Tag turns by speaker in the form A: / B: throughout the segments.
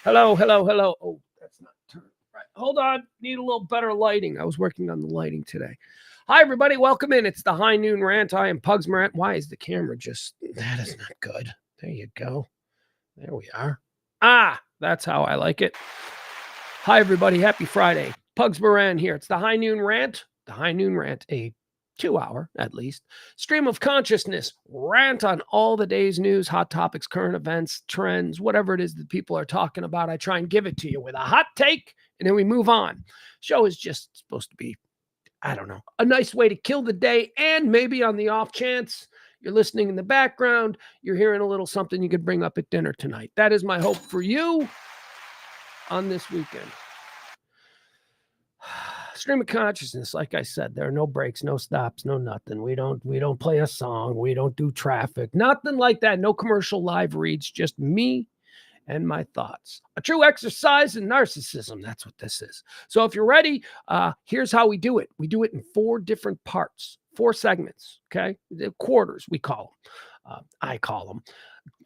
A: Hello, hello, hello. Oh, that's not turned right. Hold on. Need a little better lighting. I was working on the lighting today. Hi, everybody. Welcome in. It's the High Noon Rant. I am Pugs Moran. Why is the camera just. That is not good. There you go. There we are. That's how I like it. Hi, everybody. Happy Friday. Pugs Moran here. It's the High Noon Rant. The High Noon Rant, a 2 hour at least stream of consciousness rant on all the day's news, hot topics, current events, trends, whatever it is that people are talking about. I try and give it to you with a hot take, and then we move on. Show is just supposed to be, I don't know, a nice way to kill the day, and maybe on the off chance you're listening in the background, you're hearing a little something you could bring up at dinner tonight. That is my hope for you on this weekend. Stream of consciousness, like I said, there are no breaks, no stops, no nothing. We don't play a song, we don't do traffic, nothing like that. No commercial live reads, just me and my thoughts. A true exercise in narcissism. That's what this is. So if you're ready, here's how we do it. We do it in 4 different parts, 4 segments. Okay, the quarters we call them. I call them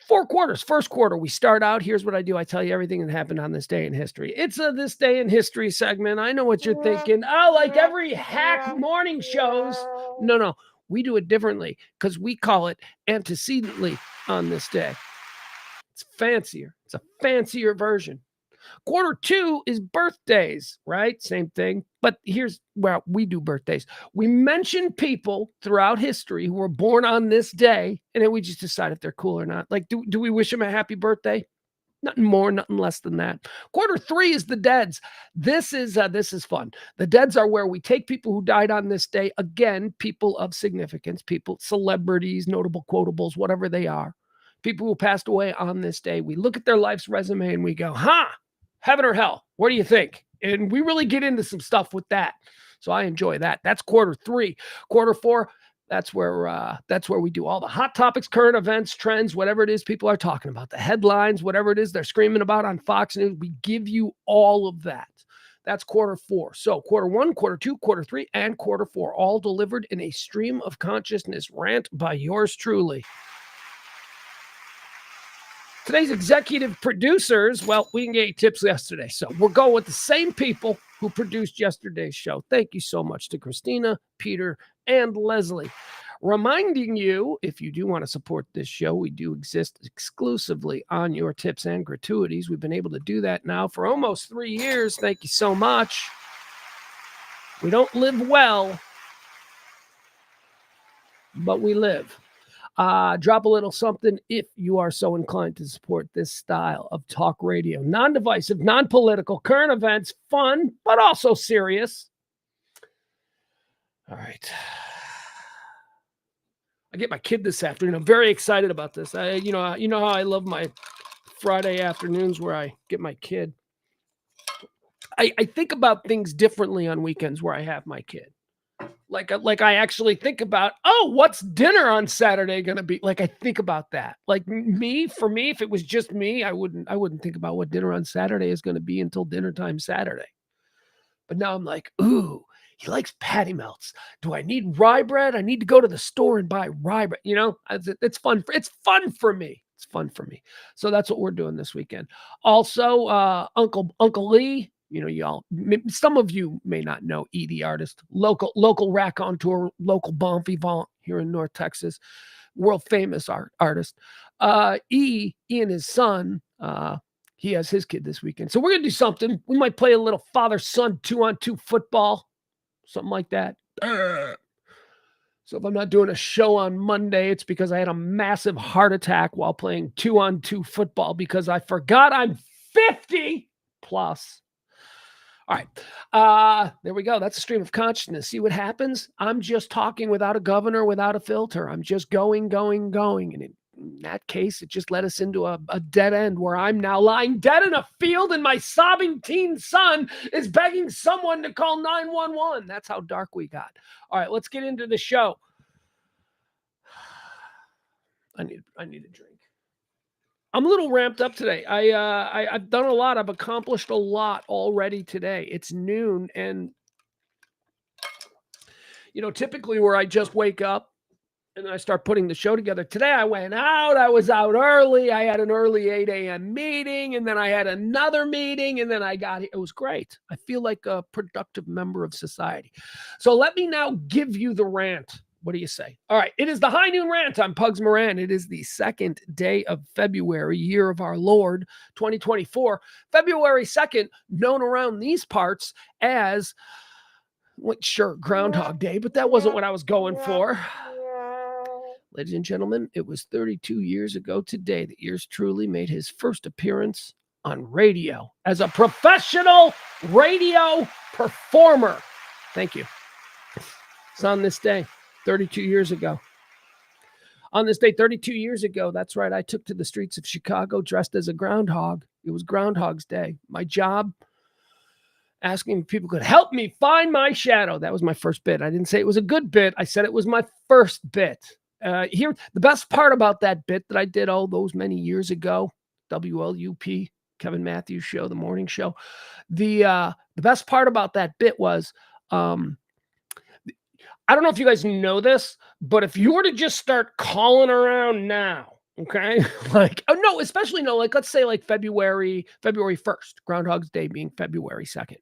A: 4 quarters. First quarter, we start out. Here's what I do. I tell you everything that happened on this day in history. It's a This Day in History segment. I know what you're thinking. Oh, like every hack morning shows. No. We do it differently because we call it antecedently on this day. It's fancier. It's a fancier version. Quarter 2 is birthdays, right? Same thing. But here's where we do birthdays. We mention people throughout history who were born on this day, and then we just decide if they're cool or not. Like, do we wish them a happy birthday? Nothing more, nothing less than that. Quarter 3 is the deads. This is fun. The deads are where we take people who died on this day. Again, people of significance, people, celebrities, notable quotables, whatever they are. People who passed away on this day. We look at their life's resume and we go, heaven or hell, what do you think? And we really get into some stuff with that. So I enjoy that. That's quarter 3. Quarter 4, that's where we do all the hot topics, current events, trends, whatever it is people are talking about, the headlines, whatever it is they're screaming about on Fox News. We give you all of that. That's quarter 4. So quarter 1, quarter 2, quarter 3, and quarter 4, all delivered in a stream of consciousness rant by yours truly. Today's executive producers, well, we didn't get any tips yesterday, so we're going with the same people who produced yesterday's show. Thank you so much to Christina, Peter, and Leslie. Reminding you, if you do want to support this show, we do exist exclusively on your tips and gratuities. We've been able to do that now for almost 3 years. Thank you so much. We don't live well, but we live. Drop a little something if you are so inclined to support this style of talk radio. Non-divisive, non-political, current events, fun, but also serious. All right. I get my kid this afternoon. I'm very excited about this. You know how I love my Friday afternoons where I get my kid. I think about things differently on weekends where I have my kid. Like I actually think about, what's dinner on Saturday going to be? Like I think about that. Like for me, if it was just me, I wouldn't think about what dinner on Saturday is going to be until dinner time Saturday. But now I'm like, ooh, he likes patty melts. Do I need rye bread? I need to go to the store and buy rye bread. You know, it's fun. It's fun for me. It's fun for me. So that's what we're doing this weekend. Also, Uncle Lee. You know, y'all, some of you may not know E, the artist, local raconteur, local bon vivant here in North Texas, world famous artist. E and his son, he has his kid this weekend. So we're going to do something. We might play a little father-son 2-on-2 football, something like that. So if I'm not doing a show on Monday, it's because I had a massive heart attack while playing 2-on-2 football because I forgot I'm 50 plus. All right, there we go. That's a stream of consciousness. See what happens? I'm just talking without a governor, without a filter. I'm just going. And in that case, it just led us into a dead end where I'm now lying dead in a field and my sobbing teen son is begging someone to call 911. That's how dark we got. All right, let's get into the show. I need a drink. I'm a little ramped up today. I've done a lot. I've accomplished a lot already today. It's noon, and typically where I just wake up, And then I start putting the show together. Today I went out. I was out early. I had an early 8 a.m. meeting, and then I had another meeting, and then I got here. It was great. I feel like a productive member of society. So let me now give you the rant. What do you say? All right. It is the High Noon Rant. I'm Pugs Moran. It is the second day of February, year of our Lord, 2024. February 2nd, known around these parts as, well, sure, Groundhog Day, but that wasn't what I was going for. Ladies and gentlemen, it was 32 years ago today that yours truly made his first appearance on radio as a professional radio performer. Thank you. It's on this day, 32 years ago. On this day, 32 years ago, that's right, I took to the streets of Chicago dressed as a groundhog. It was Groundhog's Day. My job, asking if people could help me find my shadow. That was my first bit. I didn't say it was a good bit. I said it was my first bit. Here, the best part about that bit that I did all those many years ago, WLUP, Kevin Matthews show, the morning show. The best part about that bit was, I don't know if you guys know this, but if you were to just start calling around now, okay, like, oh no, especially no, like let's say like February 1st, Groundhog's Day being February 2nd.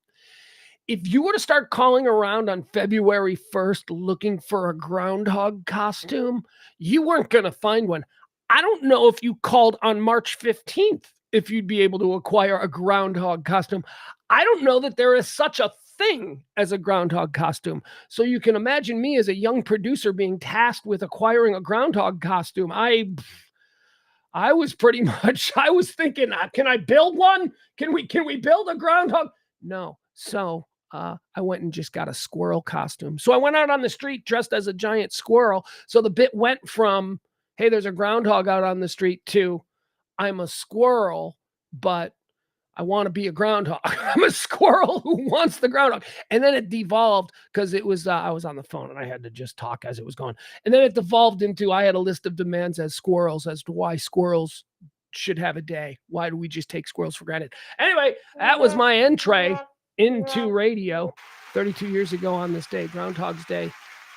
A: If you were to start calling around on February 1st looking for a groundhog costume, you weren't going to find one. I don't know if you called on March 15th if you'd be able to acquire a groundhog costume. I don't know that there is such a thing as a groundhog costume. So you can imagine me as a young producer being tasked with acquiring a groundhog costume. I was pretty much, I was thinking, can I build one? Can we build a groundhog? No. So I went and just got a squirrel costume. So I went out on the street dressed as a giant squirrel. So the bit went from, hey, there's a groundhog out on the street to, I'm a squirrel, but I want to be a groundhog. I'm a squirrel who wants the groundhog. And then it devolved because it was, I was on the phone and I had to just talk as it was going. And then it devolved into, I had a list of demands as squirrels as to why squirrels should have a day. Why do we just take squirrels for granted? Anyway, that was my entree into radio 32 years ago on this day, Groundhog's Day,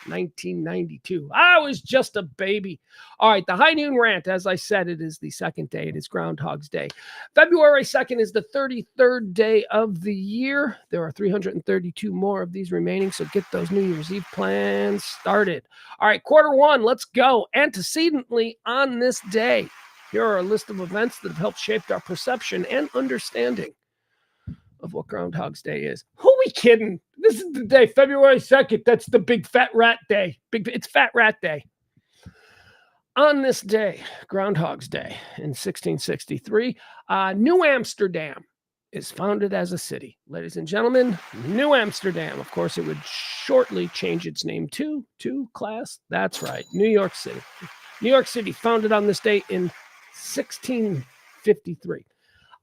A: 1992. I was just a baby. All right, the High Noon Rant. As I said, it is the second day. It is Groundhog's Day. February 2nd is the 33rd day of the year. There are 332 more of these remaining, so get those New Year's Eve plans started. All right, quarter one, let's go. Antecedently on this day, here are a list of events that have helped shape our perception and understanding of what Groundhog's Day is. Who are we kidding? This is the day, February 2nd. That's the big fat rat day. It's Fat Rat Day. On this day, Groundhog's Day in 1663, New Amsterdam is founded as a city. Ladies and gentlemen, New Amsterdam. Of course, it would shortly change its name to class. That's right, New York City. New York City, founded on this day in 1653.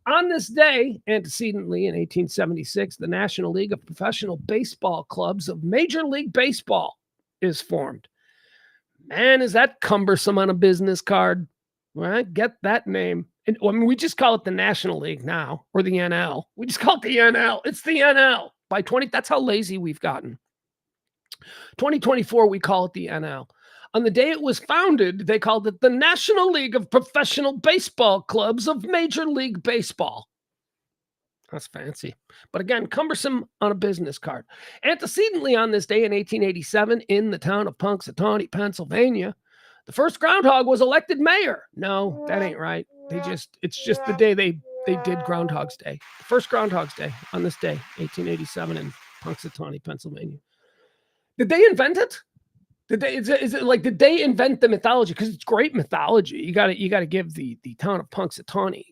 A: On this day, antecedently in 1876, the National League of Professional Baseball Clubs of Major League Baseball is formed. Man, is that cumbersome on a business card. Right? Get that name. And, I mean, we just call it the National League now, or the NL. We just call it the NL. It's the NL. That's how lazy we've gotten. 2024, we call it the NL. On the day it was founded, they called it the National League of Professional Baseball Clubs of Major League Baseball. That's fancy. But again, cumbersome on a business card. Antecedently on this day in 1887, in the town of Punxsutawney, Pennsylvania, the first groundhog was elected mayor. No, that ain't right. It's just the day they did Groundhog's Day. The first Groundhog's Day on this day, 1887 in Punxsutawney, Pennsylvania. Did they invent it? Did they invent the mythology? Because it's great mythology. You got to give the town of Punxsutawney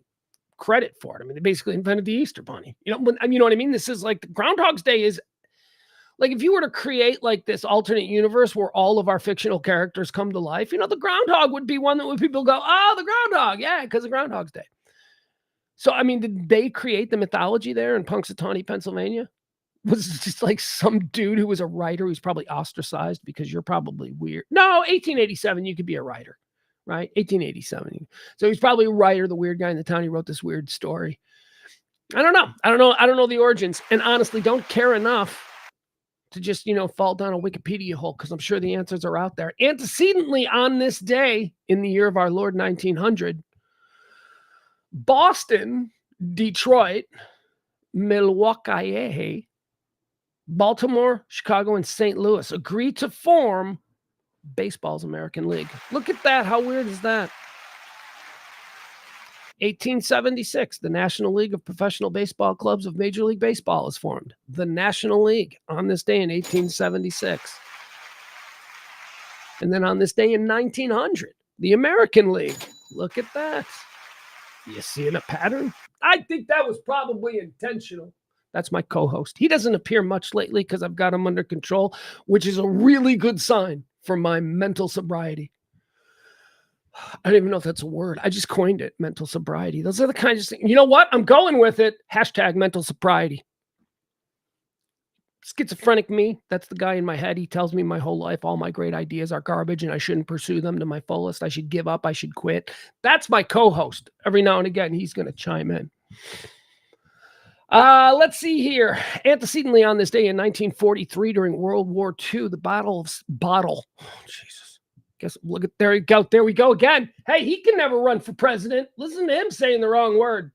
A: credit for it. I mean, they basically invented the Easter Bunny. You know what I mean? This is like Groundhog's Day is like if you were to create like this alternate universe where all of our fictional characters come to life. The groundhog would be one that would people go, oh, the groundhog, yeah, because of Groundhog's Day. So I mean, did they create the mythology there in Punxsutawney, Pennsylvania? Was it just like some dude who was a writer who's probably ostracized because you're probably weird? No, 1887, you could be a writer, right? 1887. So he's probably a writer, the weird guy in the town. He wrote this weird story. I don't know the origins. And honestly, don't care enough to just, fall down a Wikipedia hole because I'm sure the answers are out there. Antecedently on this day in the year of our Lord 1900, Boston, Detroit, Milwaukee, Baltimore, Chicago, and St. Louis agreed to form baseball's American League. Look at that. How weird is that? 1876, the National League of Professional Baseball Clubs of Major League Baseball is formed. The National League on this day in 1876. And then on this day in 1900, the American League. Look at that. You seeing a pattern? I think that was probably intentional. That's my co-host. He doesn't appear much lately because I've got him under control, which is a really good sign for my mental sobriety. I don't even know if that's a word. I just coined it, mental sobriety. Those are the kinds of things. You know what? I'm going with it. Hashtag mental sobriety. Schizophrenic me, that's the guy in my head. He tells me my whole life all my great ideas are garbage and I shouldn't pursue them to my fullest. I should give up. I should quit. That's my co-host. Every now and again, he's going to chime in. Let's see here. Antecedently on this day in 1943 during World War II, the Battle of Bottle. Oh, Jesus. Guess look at there you go. There we go again. Hey, he can never run for president. Listen to him saying the wrong word.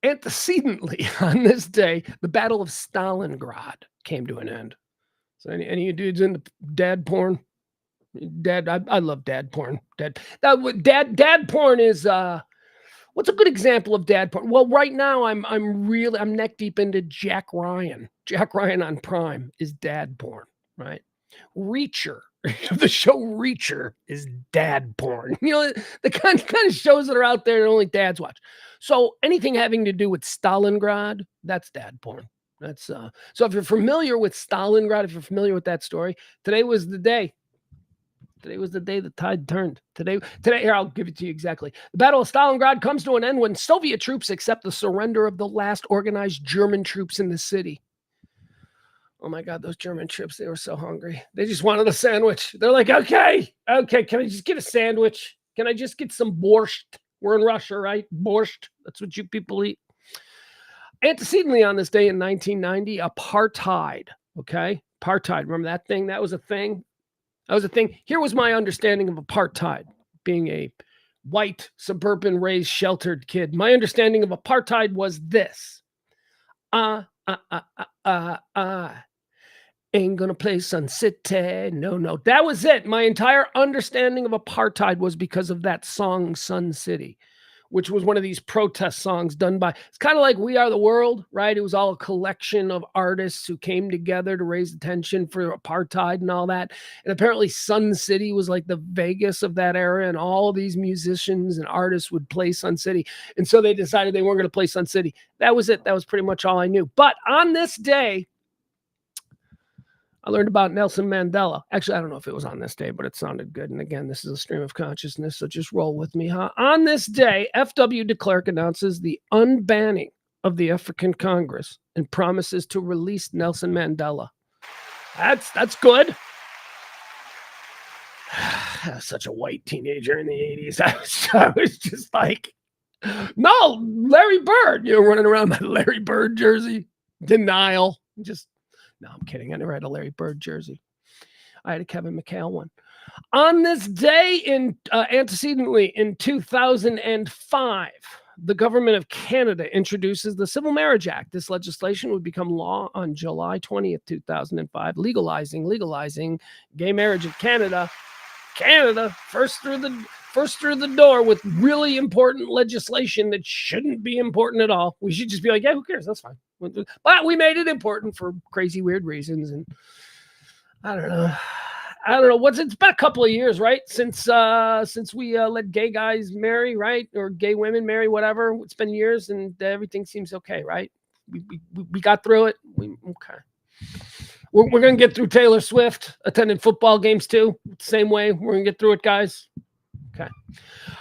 A: Antecedently on this day, the Battle of Stalingrad came to an end. So any of you dudes into dad porn? I love dad porn. Dad porn is what's a good example of dad porn? Well, right now I'm neck deep into Jack Ryan. Jack Ryan on Prime is dad porn, right? Reacher. The show Reacher is dad porn. The kind of shows that are out there that only dads watch. So anything having to do with Stalingrad, that's dad porn. That's so if you're familiar with Stalingrad, if you're familiar with that story, today was the day. Today was the day the tide turned. Today, here, I'll give it to you exactly. The Battle of Stalingrad comes to an end when Soviet troops accept the surrender of the last organized German troops in the city. Oh my God, those German troops, they were so hungry. They just wanted a sandwich. They're like, okay, can I just get a sandwich? Can I just get some borscht? We're in Russia, right? Borscht, that's what you people eat. Antecedently on this day in 1990, apartheid, okay? Apartheid, remember that thing? That was a thing. That was a thing. Here was my understanding of apartheid, being a white, suburban, raised, sheltered kid. My understanding of apartheid was this. Ain't gonna play Sun City. No. That was it. My entire understanding of apartheid was because of that song, Sun City, which was one of these protest songs done by, it's kind of like We Are the World, right? It was all a collection of artists who came together to raise attention for apartheid and all that. And apparently Sun City was like the Vegas of that era, and all these musicians and artists would play Sun City. And so they decided they weren't going to play Sun City. That was it. That was pretty much all I knew. But on this day, I learned about Nelson Mandela. Actually, I don't know if it was on this day, but it sounded good. And again, this is a stream of consciousness, so just roll with me, huh? On this day, F.W. de Klerk announces the unbanning of the African Congress and promises to release Nelson Mandela. That's good. I was such a white teenager in the 80s. I was just like, no, Larry Bird. Running around my Larry Bird jersey. Denial. No, I'm kidding. I never had a Larry Bird jersey. I had a Kevin McHale one. On this day, antecedently in 2005, the government of Canada introduces the Civil Marriage Act. This legislation would become law on July 20th, 2005, legalizing gay marriage in Canada. Canada, first through the door with really important legislation that shouldn't be important at all. We should just be like, yeah, who cares? That's fine. But we made it important for crazy, weird reasons. And I don't know. It's been a couple of years, right? Since we let gay guys marry, right? Or gay women marry, whatever. It's been years and everything seems okay, right? We got through it. Okay. We're going to get through Taylor Swift attending football games too. Same way. We're going to get through it, guys. Okay.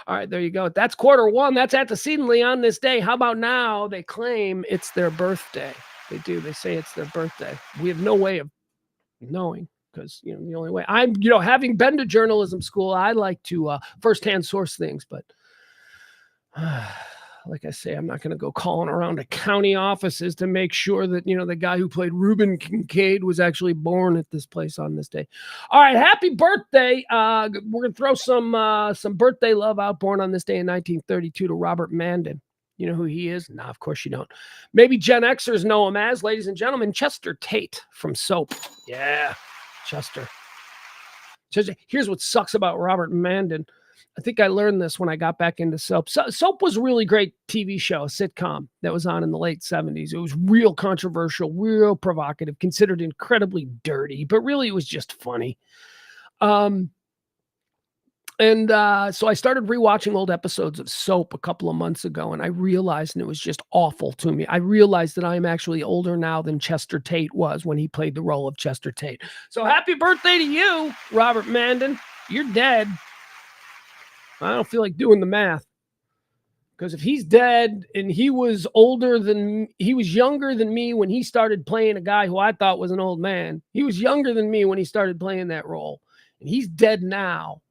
A: All right, there you go. That's quarter one. That's antecedently on this day. How about now? They claim it's their birthday. They do. They say it's their birthday. We have no way of knowing because, the only way I'm, having been to journalism school, I like to firsthand source things, but like I say, I'm not going to go calling around to county offices to make sure that, the guy who played Reuben Kincaid was actually born at this place on this day. All right, happy birthday. We're going to throw some birthday love out. Born on this day in 1932 to Robert Mandan. You know who he is? Nah, of course you don't. Maybe Gen Xers know him as, ladies and gentlemen, Chester Tate from Soap. Yeah, Chester. Here's what sucks about Robert Mandan. I think I learned this when I got back into Soap. Soap was a really great TV show, a sitcom that was on in the late 70s. It was real controversial, real provocative, considered incredibly dirty, but really it was just funny. So I started rewatching old episodes of Soap a couple of months ago, and I realized, and it was just awful to me, I realized that I am actually older now than Chester Tate was when he played the role of Chester Tate. So happy birthday to you, Robert Mandan. You're dead. I don't feel like doing the math, because if he's dead and he was younger than me when he started playing a guy who I thought was an old man. He was younger than me when he started playing that role, and he's dead now.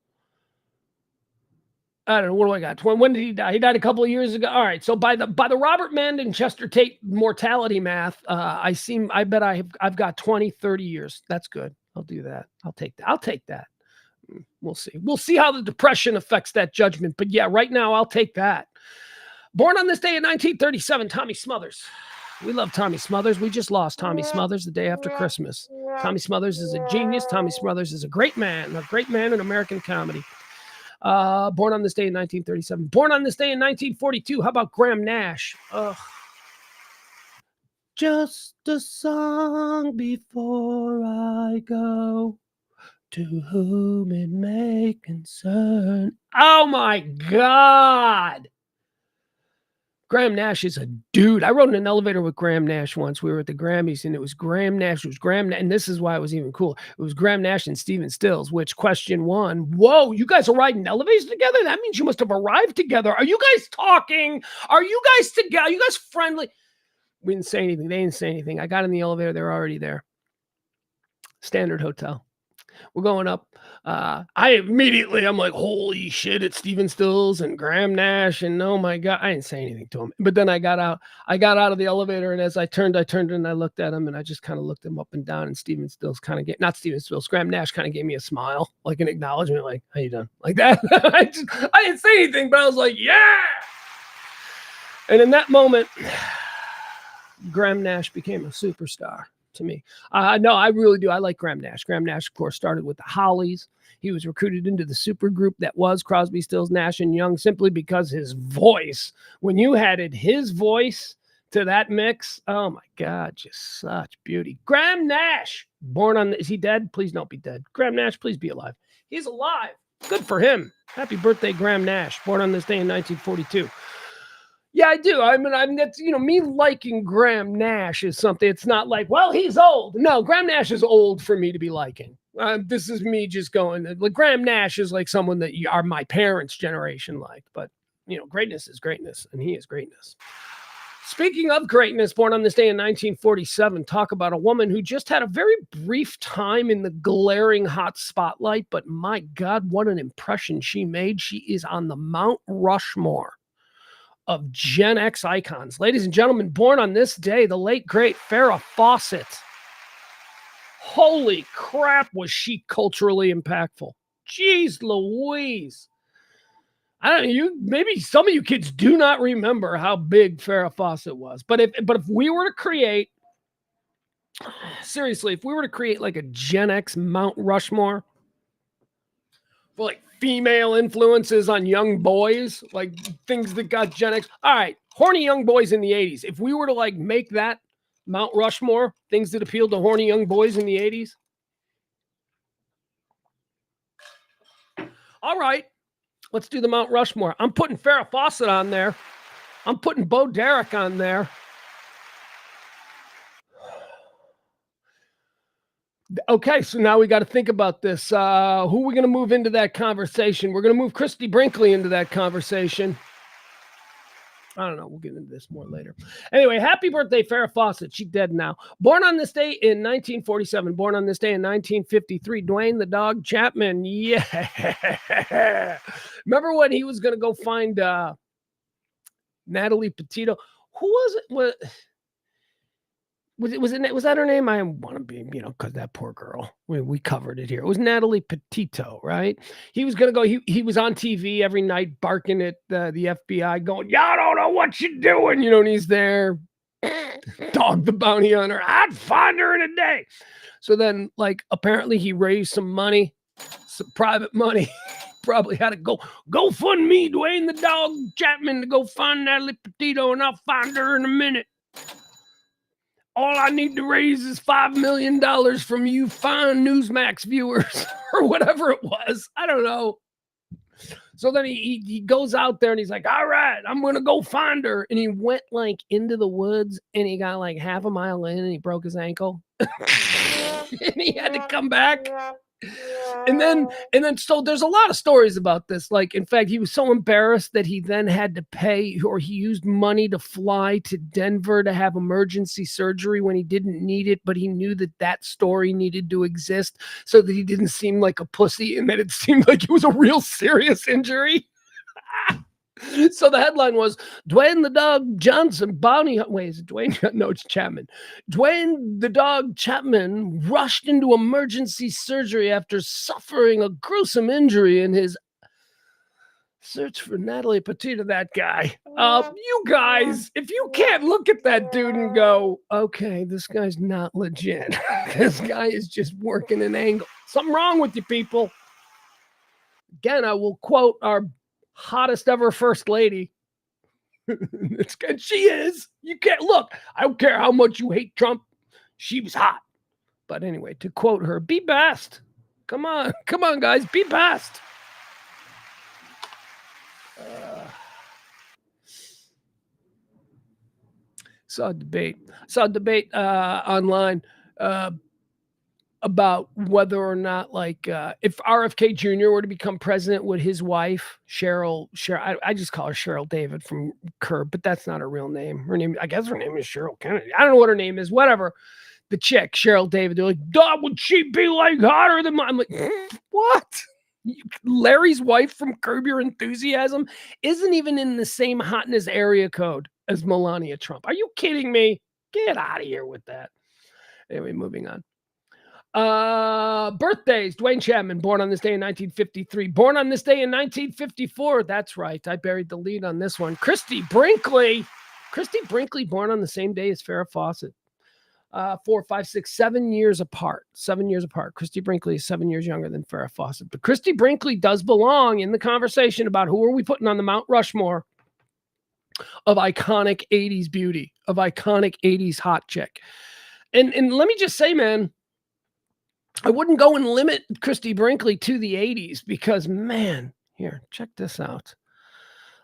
A: I don't know. What do I got? When did he die? He died a couple of years ago. All right. So by the Robert Mandan Chester Tate mortality math, I bet I've got 20, 30 years. That's good. I'll do that. I'll take that. We'll see. We'll see how the depression affects that judgment. But yeah, right now I'll take that. Born on this day in 1937, Tommy Smothers. We love Tommy Smothers. We just lost Tommy Smothers the day after Christmas. Tommy Smothers is a genius. Tommy Smothers is a great man in American comedy. Born on this day in 1937. Born on this day in 1942. How about Graham Nash? Just a song before I go. To whom it may concern. Oh my God. Graham Nash is a dude. I rode in an elevator with Graham Nash once. We were at the Grammys, and it was Graham Nash. And this is why it was even cool. It was Graham Nash and Stephen Stills, which question one, whoa, you guys are riding elevators together? That means you must have arrived together. Are you guys talking? Are you guys together? Are you guys friendly? We didn't say anything. They didn't say anything. I got in the elevator. They were already there. Standard Hotel. We're going up. I'm like, holy shit, it's Stephen Stills and Graham Nash. And oh my God, I didn't say anything to him. But then I got out of the elevator. And as I turned and I looked at him, and I just kind of looked him up and down. And Stephen Stills Graham Nash kind of gave me a smile, like an acknowledgement, like, how you doing? Like that. I didn't say anything, but I was like, yeah. And in that moment, Graham Nash became a superstar to me. No, I really do. I like Graham Nash. Graham Nash, of course, started with the Hollies. He was recruited into the supergroup that was Crosby, Stills, Nash and Young, simply because his voice, when you added his voice to that mix, oh my God, just such beauty. Graham Nash, is he dead? Please don't be dead. Graham Nash, please be alive. He's alive. Good for him. Happy birthday, Graham Nash, born on this day in 1942. Yeah, I do. I mean, that's, me liking Graham Nash is something. It's not like, well, he's old. No, Graham Nash is old for me to be liking. This is me just going, like, Graham Nash is like someone that are my parents' generation liked. But, greatness is greatness, and he is greatness. Speaking of greatness, born on this day in 1947, talk about a woman who just had a very brief time in the glaring hot spotlight. But my God, what an impression she made. She is on the Mount Rushmore of Gen X icons. Ladies and gentlemen, born on this day, the late, great Farrah Fawcett. Holy crap, was she culturally impactful. Jeez Louise. Maybe some of you kids do not remember how big Farrah Fawcett was. But if we were to create, seriously, if we were to create like a Gen X Mount Rushmore for like female influences on young boys, like things that got Gen X. All right, horny young boys in the 80s. If we were to like make that Mount Rushmore, things that appealed to horny young boys in the 80s. All right, let's do the Mount Rushmore. I'm putting Farrah Fawcett on there. I'm putting Bo Derek on there. Okay, so now we got to think about this. Who are we going to move into that conversation? We're going to move Christy Brinkley into that conversation. I don't know. We'll get into this more later. Anyway, happy birthday, Farrah Fawcett. She's dead now. Born on this day in 1947. Born on this day in 1953. Dwayne the Dog Chapman. Yeah. Remember when he was going to go find Natalie Petito. Who was it? Was that her name? I want to be, because that poor girl. We covered it here. It was Natalie Petito, right? He was gonna go. He was on TV every night barking at the FBI, going, "Y'all don't know what you're doing," and he's there. Dog the bounty hunter. I'd find her in a day. So then, apparently he raised some money, some private money. Probably had to go fund me, Dwayne the Dog Chapman, to go find Natalie Petito, and I'll find her in a minute. All I need to raise is $5 million from you fine Newsmax viewers or whatever it was. I don't know. So then he goes out there and he's like, all right, I'm going to go find her. And he went into the woods and he got half a mile in and he broke his ankle. And he had to come back. And then so there's a lot of stories about this. In fact, he was so embarrassed that he then had to pay, or he used money to fly to Denver to have emergency surgery when he didn't need it, but he knew that story needed to exist so that he didn't seem like a pussy and that it seemed like it was a real serious injury. So the headline was Dwayne the Dog Johnson bounty. Wait, is it Dwayne? No, it's Chapman. Dwayne the Dog Chapman rushed into emergency surgery after suffering a gruesome injury in his search for Natalie Petito. That guy. You guys, if you can't look at that dude and go, okay, this guy's not legit. This guy is just working an angle. Something wrong with you people. Again, I will quote our hottest ever first lady. It's good. She is. You can't look. I don't care how much you hate Trump. She was hot. But anyway, to quote her, be best. Come on, guys, be best. Saw a debate online about whether or not, if RFK Jr. were to become president, would his wife, Cheryl, I just call her Cheryl David from Curb, but that's not her real name. I guess her name is Cheryl Kennedy. I don't know what her name is, whatever. The chick, Cheryl David, they're like, "Dog, would she be hotter than mine?" I'm like, what? Larry's wife from Curb Your Enthusiasm isn't even in the same hotness area code as Melania Trump. Are you kidding me? Get out of here with that. Anyway, moving on. Birthdays. Dwayne Chapman, born on this day in 1953. Born on this day in 1954. That's right. I buried the lead on this one. Christy Brinkley, born on the same day as Farrah Fawcett. 4, 5, 6, 7 years apart. 7 years apart. Christy Brinkley is 7 years younger than Farrah Fawcett. But Christy Brinkley does belong in the conversation about who are we putting on the Mount Rushmore of iconic 80s beauty, of iconic 80s hot chick. And let me just say, man, I wouldn't go and limit Christy Brinkley to the 80s because, man, here, check this out.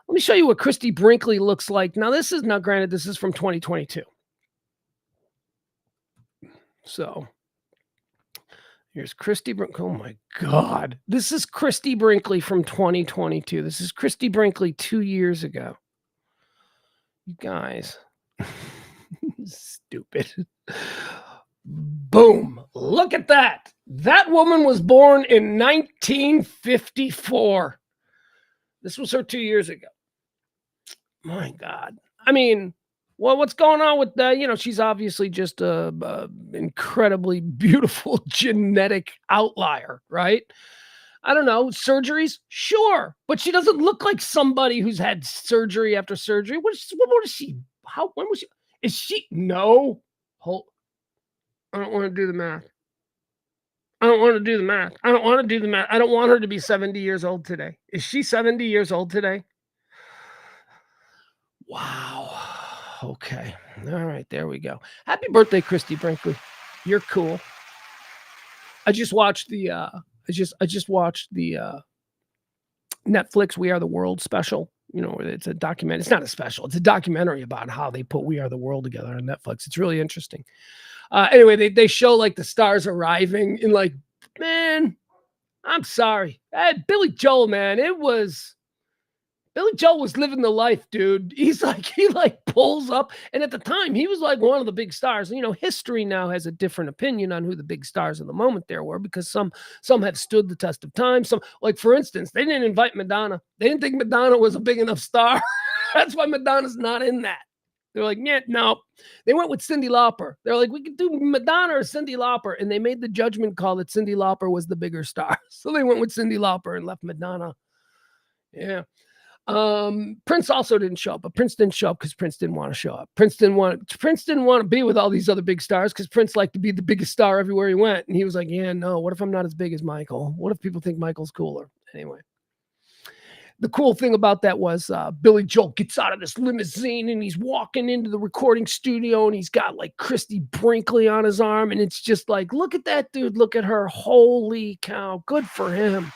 A: Let me show you what Christy Brinkley looks like. Now, granted, this is from 2022. So here's Christy Brinkley. Oh, my God. This is Christy Brinkley from 2022. This is Christy Brinkley 2 years ago. You guys. Stupid. Boom. Look at that. That woman was born in 1954. This was her 2 years ago. My God. I mean, well, what's going on with that? She's obviously just a incredibly beautiful genetic outlier, right? I don't know. Surgeries? Sure. But she doesn't look like somebody who's had surgery after surgery. What is she? When was she? Is she? No. I don't want to do the math. I don't want her to be 70 years old today. Is she 70 years old today? Wow. Okay. All right. There we go. Happy birthday, Christy Brinkley. You're cool. I just watched the Netflix We Are the World special. It's a documentary. It's not a special. It's a documentary about how they put We Are the World together on Netflix. It's really interesting. Anyway, they show the stars arriving and man, I'm sorry. Billy Joel, man, Billy Joel was living the life, dude. He pulls up. And at the time, he was one of the big stars. History now has a different opinion on who the big stars of the moment there were because some have stood the test of time. Some, for instance, they didn't invite Madonna. They didn't think Madonna was a big enough star. That's why Madonna's not in that. They're like, yeah, no. They went with Cyndi Lauper. They're like, we could do Madonna or Cyndi Lauper. And they made the judgment call that Cyndi Lauper was the bigger star. So they went with Cyndi Lauper and left Madonna. Yeah. Prince also didn't show up, but Prince didn't show up because Prince didn't want to show up. Prince didn't want to be with all these other big stars because Prince liked to be the biggest star everywhere he went. And he was like, yeah, no, what if I'm not as big as Michael? What if people think Michael's cooler? Anyway. The cool thing about that was Billy Joel gets out of this limousine and he's walking into the recording studio and he's got like Christy Brinkley on his arm. And it's just like, look at that dude. Look at her. Holy cow. Good for him.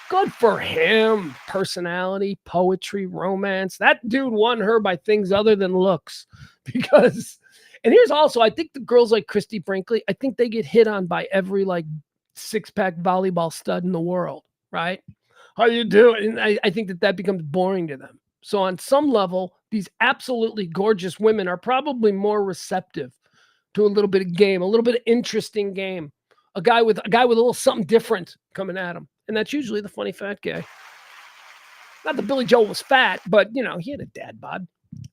A: Good for him. Personality, poetry, romance. That dude won her by things other than looks. Because, and here's also, I think the girls like Christy Brinkley, I think they get hit on by every like 6-pack volleyball stud in the world, right? How you doing? And I think that becomes boring to them. So on some level, these absolutely gorgeous women are probably more receptive to a little bit of game, a little bit of interesting game. A guy with a little something different coming at him. And that's usually the funny fat guy. Not that Billy Joel was fat, but he had a dad bod.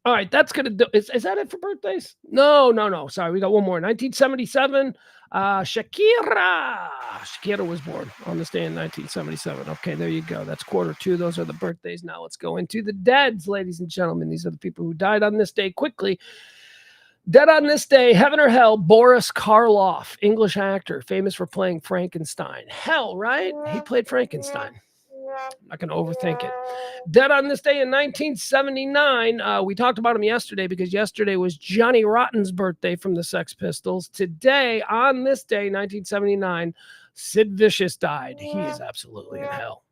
A: All right, that's gonna do. Is that it for birthdays? No. Sorry, we got one more. 1977. Shakira. Shakira was born on this day in 1977. Okay, there you go. That's Q2. Those are the birthdays. Now let's go into the deads, ladies and gentlemen. These are the people who died on this day quickly. Dead on this day, heaven or hell, Boris Karloff, English actor, famous for playing Frankenstein. Hell, right? He played Frankenstein. I'm not going to overthink it. Dead on this day in 1979. We talked about him yesterday because yesterday was Johnny Rotten's birthday from the Sex Pistols. Today, on this day, 1979, Sid Vicious died. He is absolutely in hell.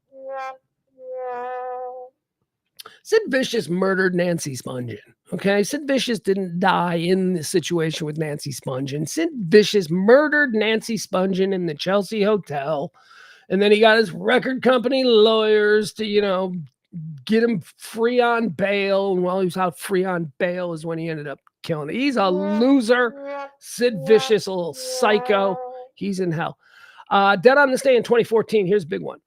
A: Sid Vicious murdered Nancy Spungen. Okay, Sid Vicious didn't die in the situation with Nancy Spungen. Sid Vicious murdered Nancy Spungen in the Chelsea Hotel. And then he got his record company lawyers to, get him free on bail. And while he was out free on bail is when he ended up killing it. He's a loser. Sid Vicious, a little psycho. He's in hell. Dead on this day in 2014. Here's a big one.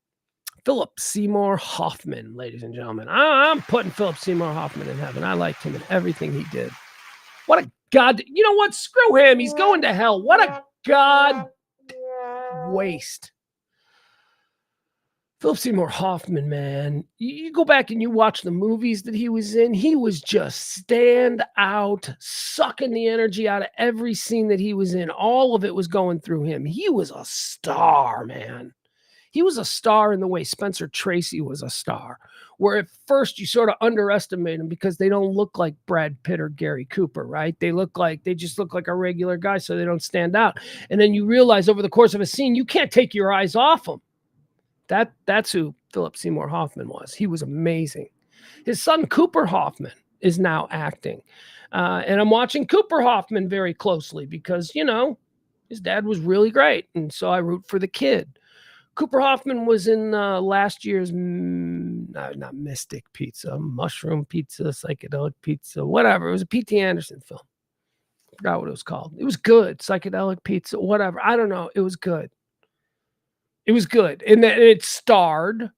A: Philip Seymour Hoffman, ladies and gentlemen. I'm putting Philip Seymour Hoffman in heaven. I liked him in everything he did. What a god. You know what? Screw him. He's going to hell. What a god waste. Philip Seymour Hoffman, man, you go back and you watch the movies that he was in. He was just stand out, sucking the energy out of every scene that he was in. All of it was going through him. He was a star, man. He was a star in the way Spencer Tracy was a star, where at first you sort of underestimate him because they don't look like Brad Pitt or Gary Cooper, right? They just look like a regular guy, so they don't stand out. And then you realize over the course of a scene, you can't take your eyes off him. That's who Philip Seymour Hoffman was. He was amazing. His son, Cooper Hoffman, is now acting. And I'm watching Cooper Hoffman very closely because, his dad was really great. And so I root for the kid. Cooper Hoffman was in last year's, not Mystic Pizza, Mushroom Pizza, Psychedelic Pizza, whatever. It was a P.T. Anderson film. I forgot what it was called. It was good. Psychedelic Pizza, whatever. I don't know. It was good. It was good. And it starred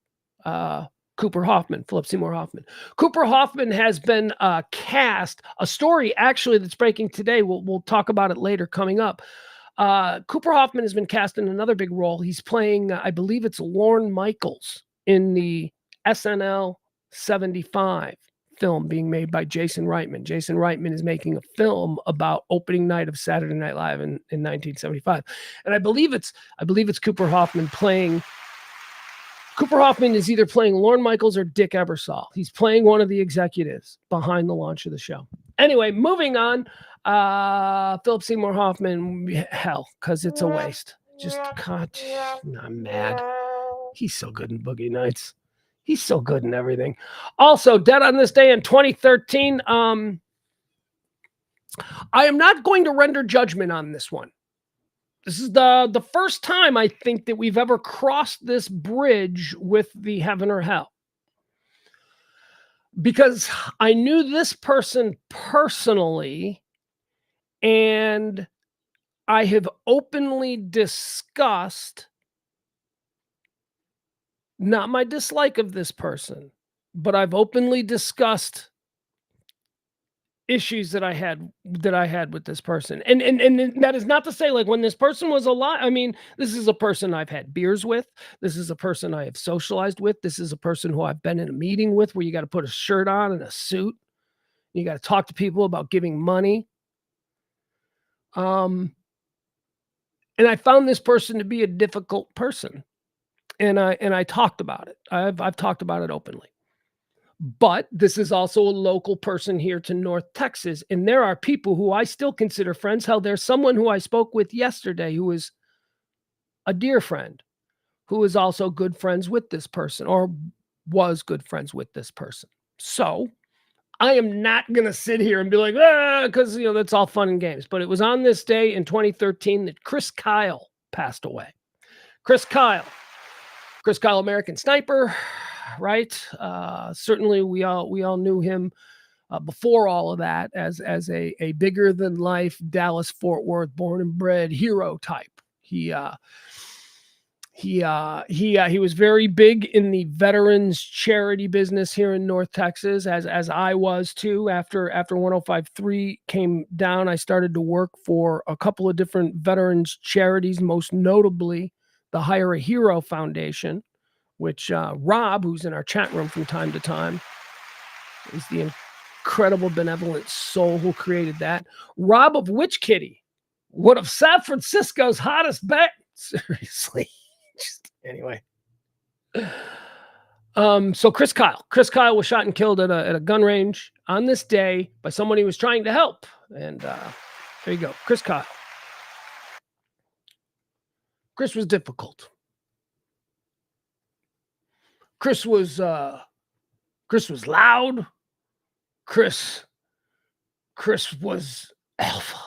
A: Cooper Hoffman, Philip Seymour Hoffman. Cooper Hoffman has been cast, a story actually that's breaking today. We'll talk about it later coming up. Cooper Hoffman has been cast in another big role. He's playing, I believe it's Lorne Michaels in the SNL 75 film being made by Jason Reitman. Jason Reitman is making a film about opening night of Saturday Night Live in 1975. And I believe it's Cooper Hoffman playing. Cooper Hoffman is either playing Lorne Michaels or Dick Ebersol. He's playing one of the executives behind the launch of the show. Anyway, moving on. Philip Seymour Hoffman, hell, because it's a waste. Just, God, I'm mad. He's so good in Boogie Nights. He's so good in everything. Also, dead on this day in 2013. I am not going to render judgment on this one. This is the first time I think that we've ever crossed this bridge with the heaven or hell. Because I knew this person personally, and I have openly discussed not my dislike of this person, but I've openly discussed issues that I had with this person. And that is not to say, like, when this person was alive, I mean, this is a person I've had beers with. This is a person I have socialized with. This is a person who I've been in a meeting with where you got to put a shirt on and a suit. You got to talk to people about giving money. Um, and I found this person to be a difficult person. And I talked about it. I've talked about it openly. But this is also a local person here to North Texas, and there are people who I still consider friends. Hell, there's someone who I spoke with yesterday who is a dear friend, who is also good friends with this person, or was good friends with this person. So I am not going to sit here and be like, because, that's all fun and games. But it was on this day in 2013 that Chris Kyle passed away. Chris Kyle, American Sniper, right? Certainly we all knew him before all of that as a bigger than life Dallas Fort Worth born and bred hero type. He was very big in the veterans charity business here in North Texas, as I was too. After 105.3 came down, I started to work for a couple of different veterans charities, most notably the Hire a Hero Foundation, which Rob, who's in our chat room from time to time, is the incredible benevolent soul who created that. Rob of Witch Kitty, one of San Francisco's hottest bet. Seriously. Anyway. So Chris Kyle was shot and killed at a gun range on this day by someone he was trying to help. And there you go. Chris Kyle. Chris was difficult. Chris was loud. Chris was alpha.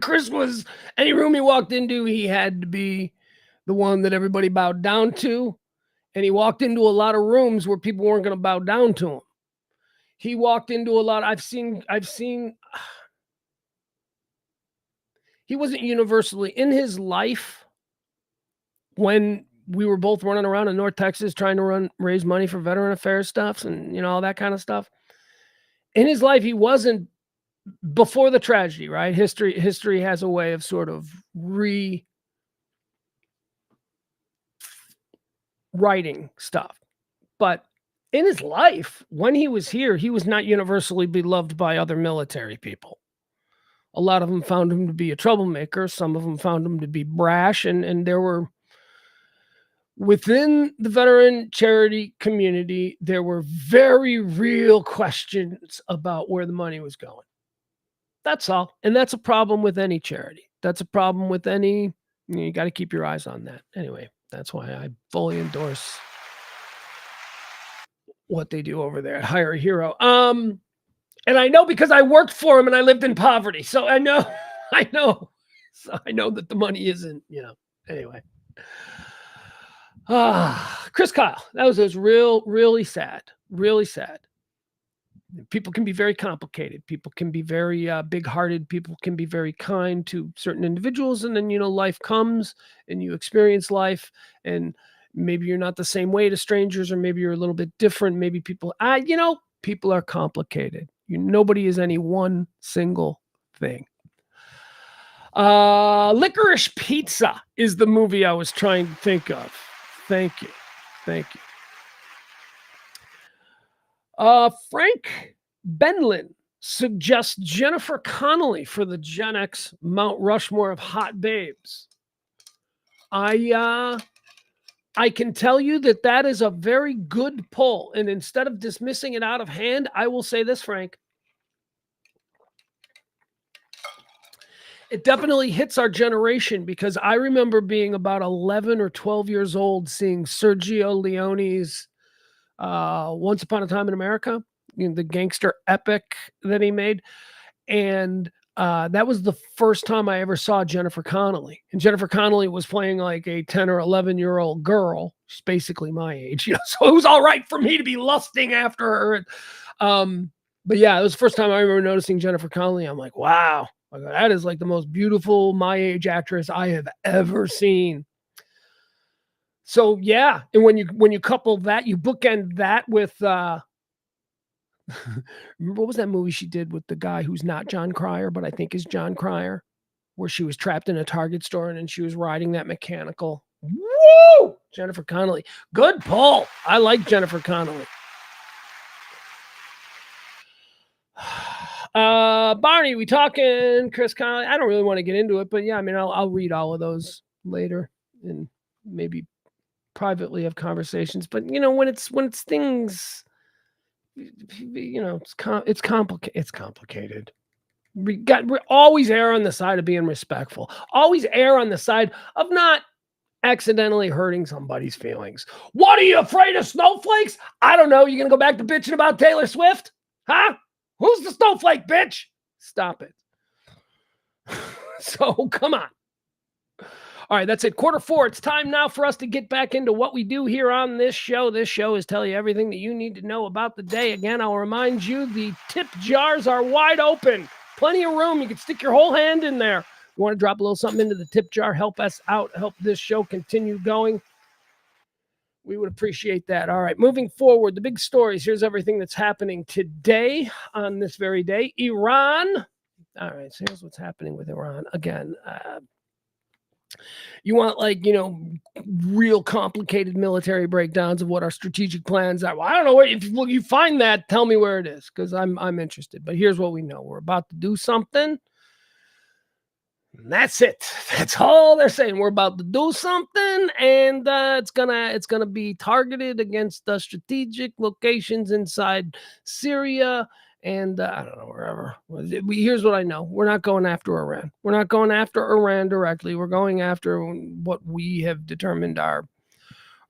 A: Chris was, any room he walked into, he had to be the one that everybody bowed down to. And he walked into a lot of rooms where people weren't going to bow down to him. He walked into a lot. I've seen, he wasn't universally in his life when we were both running around in North Texas trying to raise money for veteran affairs stuff and, all that kind of stuff. In his life, he wasn't, before the tragedy, right? History has a way of sort of rewriting stuff. But in his life, when he was here, he was not universally beloved by other military people. A lot of them found him to be a troublemaker. Some of them found him to be brash. And there were, within the veteran charity community, there were very real questions about where the money was going. That's all. And that's a problem with any charity. That's a problem with any, you got to keep your eyes on that. Anyway, that's why I fully endorse what they do over there at Hire a Hero. And I know because I worked for him and I lived in poverty. So I know. So I know that the money isn't, anyway. Chris Kyle, that was really sad. Really sad. People can be very complicated. People can be very big-hearted. People can be very kind to certain individuals. And then, life comes and you experience life. And maybe you're not the same way to strangers, or maybe you're a little bit different. Maybe people, people are complicated. Nobody is any one single thing. Licorice Pizza is the movie I was trying to think of. Thank you. Frank Benlin suggests Jennifer Connelly for the Gen X Mount Rushmore of hot babes. I can tell you that is a very good pull. And instead of dismissing it out of hand, I will say this, Frank. It definitely hits our generation, because I remember being about 11 or 12 years old, seeing Sergio Leone's Once Upon a Time in America, the gangster epic that he made. And that was the first time I ever saw Jennifer Connelly. And Jennifer Connelly was playing like a 10 or 11-year-old girl. She's basically my age, so it was all right for me to be lusting after her. But yeah, it was the first time I remember noticing Jennifer Connelly. I'm like, wow. That is like the most beautiful my age actress I have ever seen. So yeah, and when you couple that, you bookend that with what was that movie she did with the guy who's not John Cryer, but I think is John Cryer, where she was trapped in a Target store and then she was riding that mechanical. Woo! Jennifer Connelly. Good pull. I like Jennifer Connelly. Barney, we talking Chris Connelly? I don't really want to get into it, but yeah, I mean, I'll read all of those later and maybe privately have conversations. But you know, when it's things, you know, it's complicated. We always err on the side of being respectful. Always err on the side of not accidentally hurting somebody's feelings. What, are you afraid of snowflakes? I don't know. You gonna go back to bitching about Taylor Swift? Huh? Who's the snowflake, bitch? Stop it. So come on. All right, that's it. Q4. It's time now for us to get back into what we do here on this show. This show is tell you everything that you need to know about the day. Again, I'll remind you, the tip jars are wide open. Plenty of room. You can stick your whole hand in there. You want to drop a little something into the tip jar, help us out, help this show continue going. We would appreciate that. All right, moving forward, the big stories. Here's everything that's happening today on this very day. Iran. All right, so here's what's happening with Iran. Again, you want, like, you know, real complicated military breakdowns of what our strategic plans are. Well, I don't know. If you find that, tell me where it is, because I'm interested. But here's what we know. We're about to do something. And that's it. That's all they're saying. We're about to do something, and it's gonna be targeted against the strategic locations inside Syria, and I don't know, wherever. Here's what I know. We're not going after Iran. We're not going after Iran directly. We're going after what we have determined are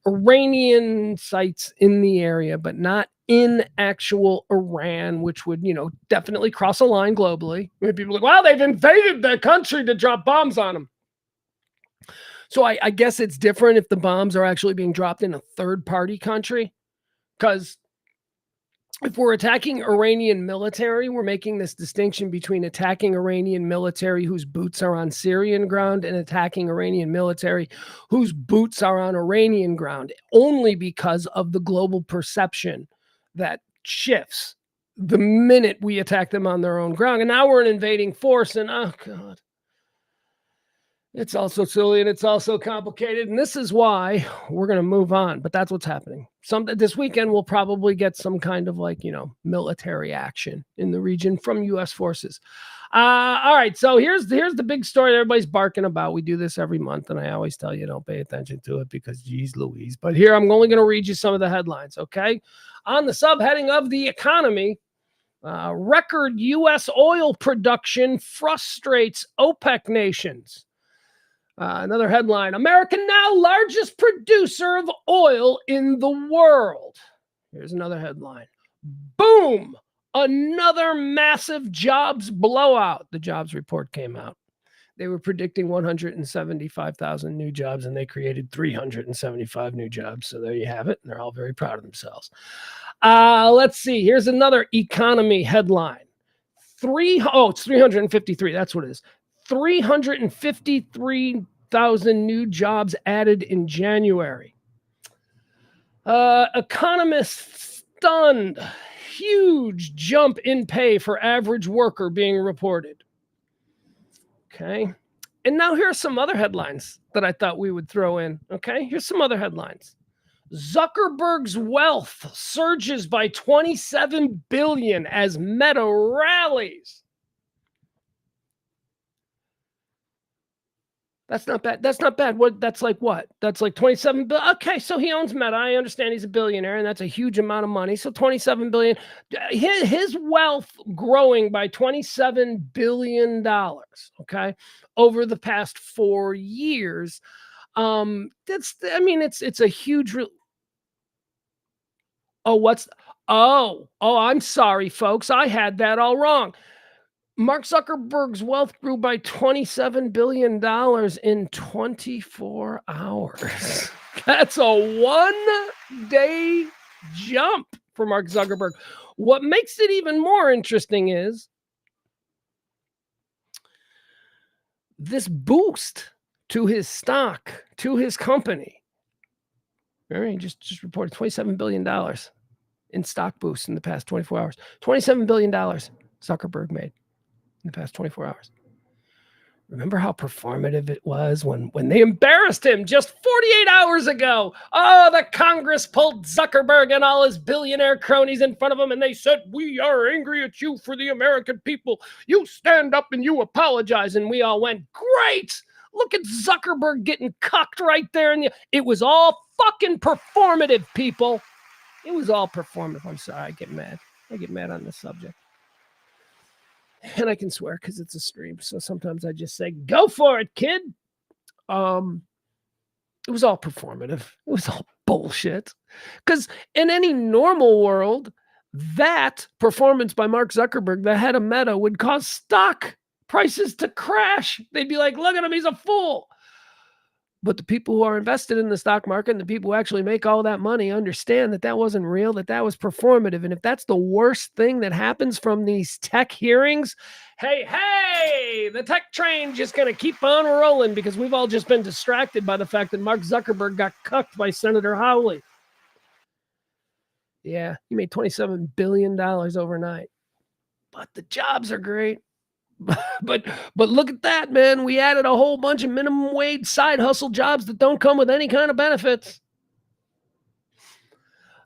A: Iranian sites in the area, but not in actual Iran, which would, you know, definitely cross a line globally. I mean, people are like, well, they've invaded the country to drop bombs on them. So I guess it's different if the bombs are actually being dropped in a third-party country, because if we're attacking Iranian military, we're making this distinction between attacking Iranian military whose boots are on Syrian ground and attacking Iranian military whose boots are on Iranian ground, only because of the global perception that shifts the minute we attack them on their own ground. And now we're an invading force, and oh God, it's also silly and it's also complicated. And this is why we're going to move on. But that's what's happening. This weekend, we'll probably get some kind of, like, you know, military action in the region from U.S. forces. All right. So here's the big story that everybody's barking about. We do this every month, and I always tell you don't pay attention to it because, geez Louise. But here, I'm only going to read you some of the headlines, okay? On the subheading of the economy, record U.S. oil production frustrates OPEC nations. Another headline, America now largest producer of oil in the world. Here's another headline. Boom! Another massive jobs blowout. The jobs report came out. They were predicting 175,000 new jobs, and they created 375 new jobs. So there you have it. And they're all very proud of themselves. Let's see. Here's another economy headline. It's 353. That's what it is. 353,000 new jobs added in January. Economists stunned. Huge jump in pay for average worker being reported. Okay. And now here are some other headlines that I thought we would throw in. Okay. Here's some other headlines. Zuckerberg's wealth surges by $27 billion as Meta rallies. That's not bad. That's not bad. That's like what? That's like 27 billion. Okay, so he owns Meta. I understand he's a billionaire, and that's a huge amount of money. So 27 billion. His wealth growing by $27 billion, okay, over the past 4 years. It's a huge. I'm sorry, folks. I had that all wrong. Mark Zuckerberg's wealth grew by $27 billion in 24 hours. That's a 1-day jump for Mark Zuckerberg. What makes it even more interesting is this boost to his stock, to his company, He just reported $27 billion in stock boosts in the past 24 hours. $27 billion Zuckerberg made in the past 24 hours. Remember how performative it was when they embarrassed him just 48 hours ago? Oh, the Congress pulled Zuckerberg and all his billionaire cronies in front of him, and they said, "We are angry at you for the American people. You stand up and you apologize." And we all went, "Great! Look at Zuckerberg getting cucked right there." It was all fucking performative, people. It was all performative. I'm sorry, I get mad. I get mad on this subject. And I can swear because it's a stream. So sometimes I just say, "Go for it, kid." It was all performative. It was all bullshit. Because in any normal world, that performance by Mark Zuckerberg, the head of Meta, would cause stock prices to crash. They'd be like, "Look at him, he's a fool." But the people who are invested in the stock market and the people who actually make all that money understand that that wasn't real, that was performative. And if that's the worst thing that happens from these tech hearings, hey, the tech train just going to keep on rolling because we've all just been distracted by the fact that Mark Zuckerberg got cucked by Senator Hawley. Yeah, he made $27 billion overnight. But the jobs are great. But look at that, man. We added a whole bunch of minimum wage side hustle jobs that don't come with any kind of benefits.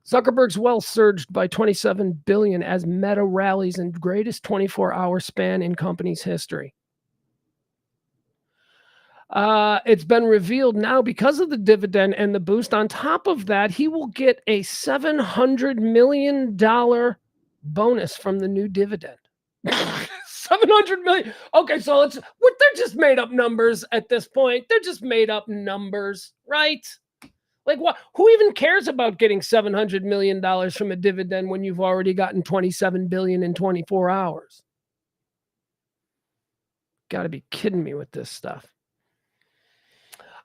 A: Zuckerberg's wealth surged by $27 billion as Meta rallies in greatest 24-hour span in company's history. It's been revealed now because of the dividend and the boost. On top of that, he will get a $700 million bonus from the new dividend. 700 million. Okay, so they're just made up numbers at this point. They're just made up numbers, right? Like, what? Who even cares about getting $700 million from a dividend when you've already gotten $27 billion in 24 hours? Got to be kidding me with this stuff.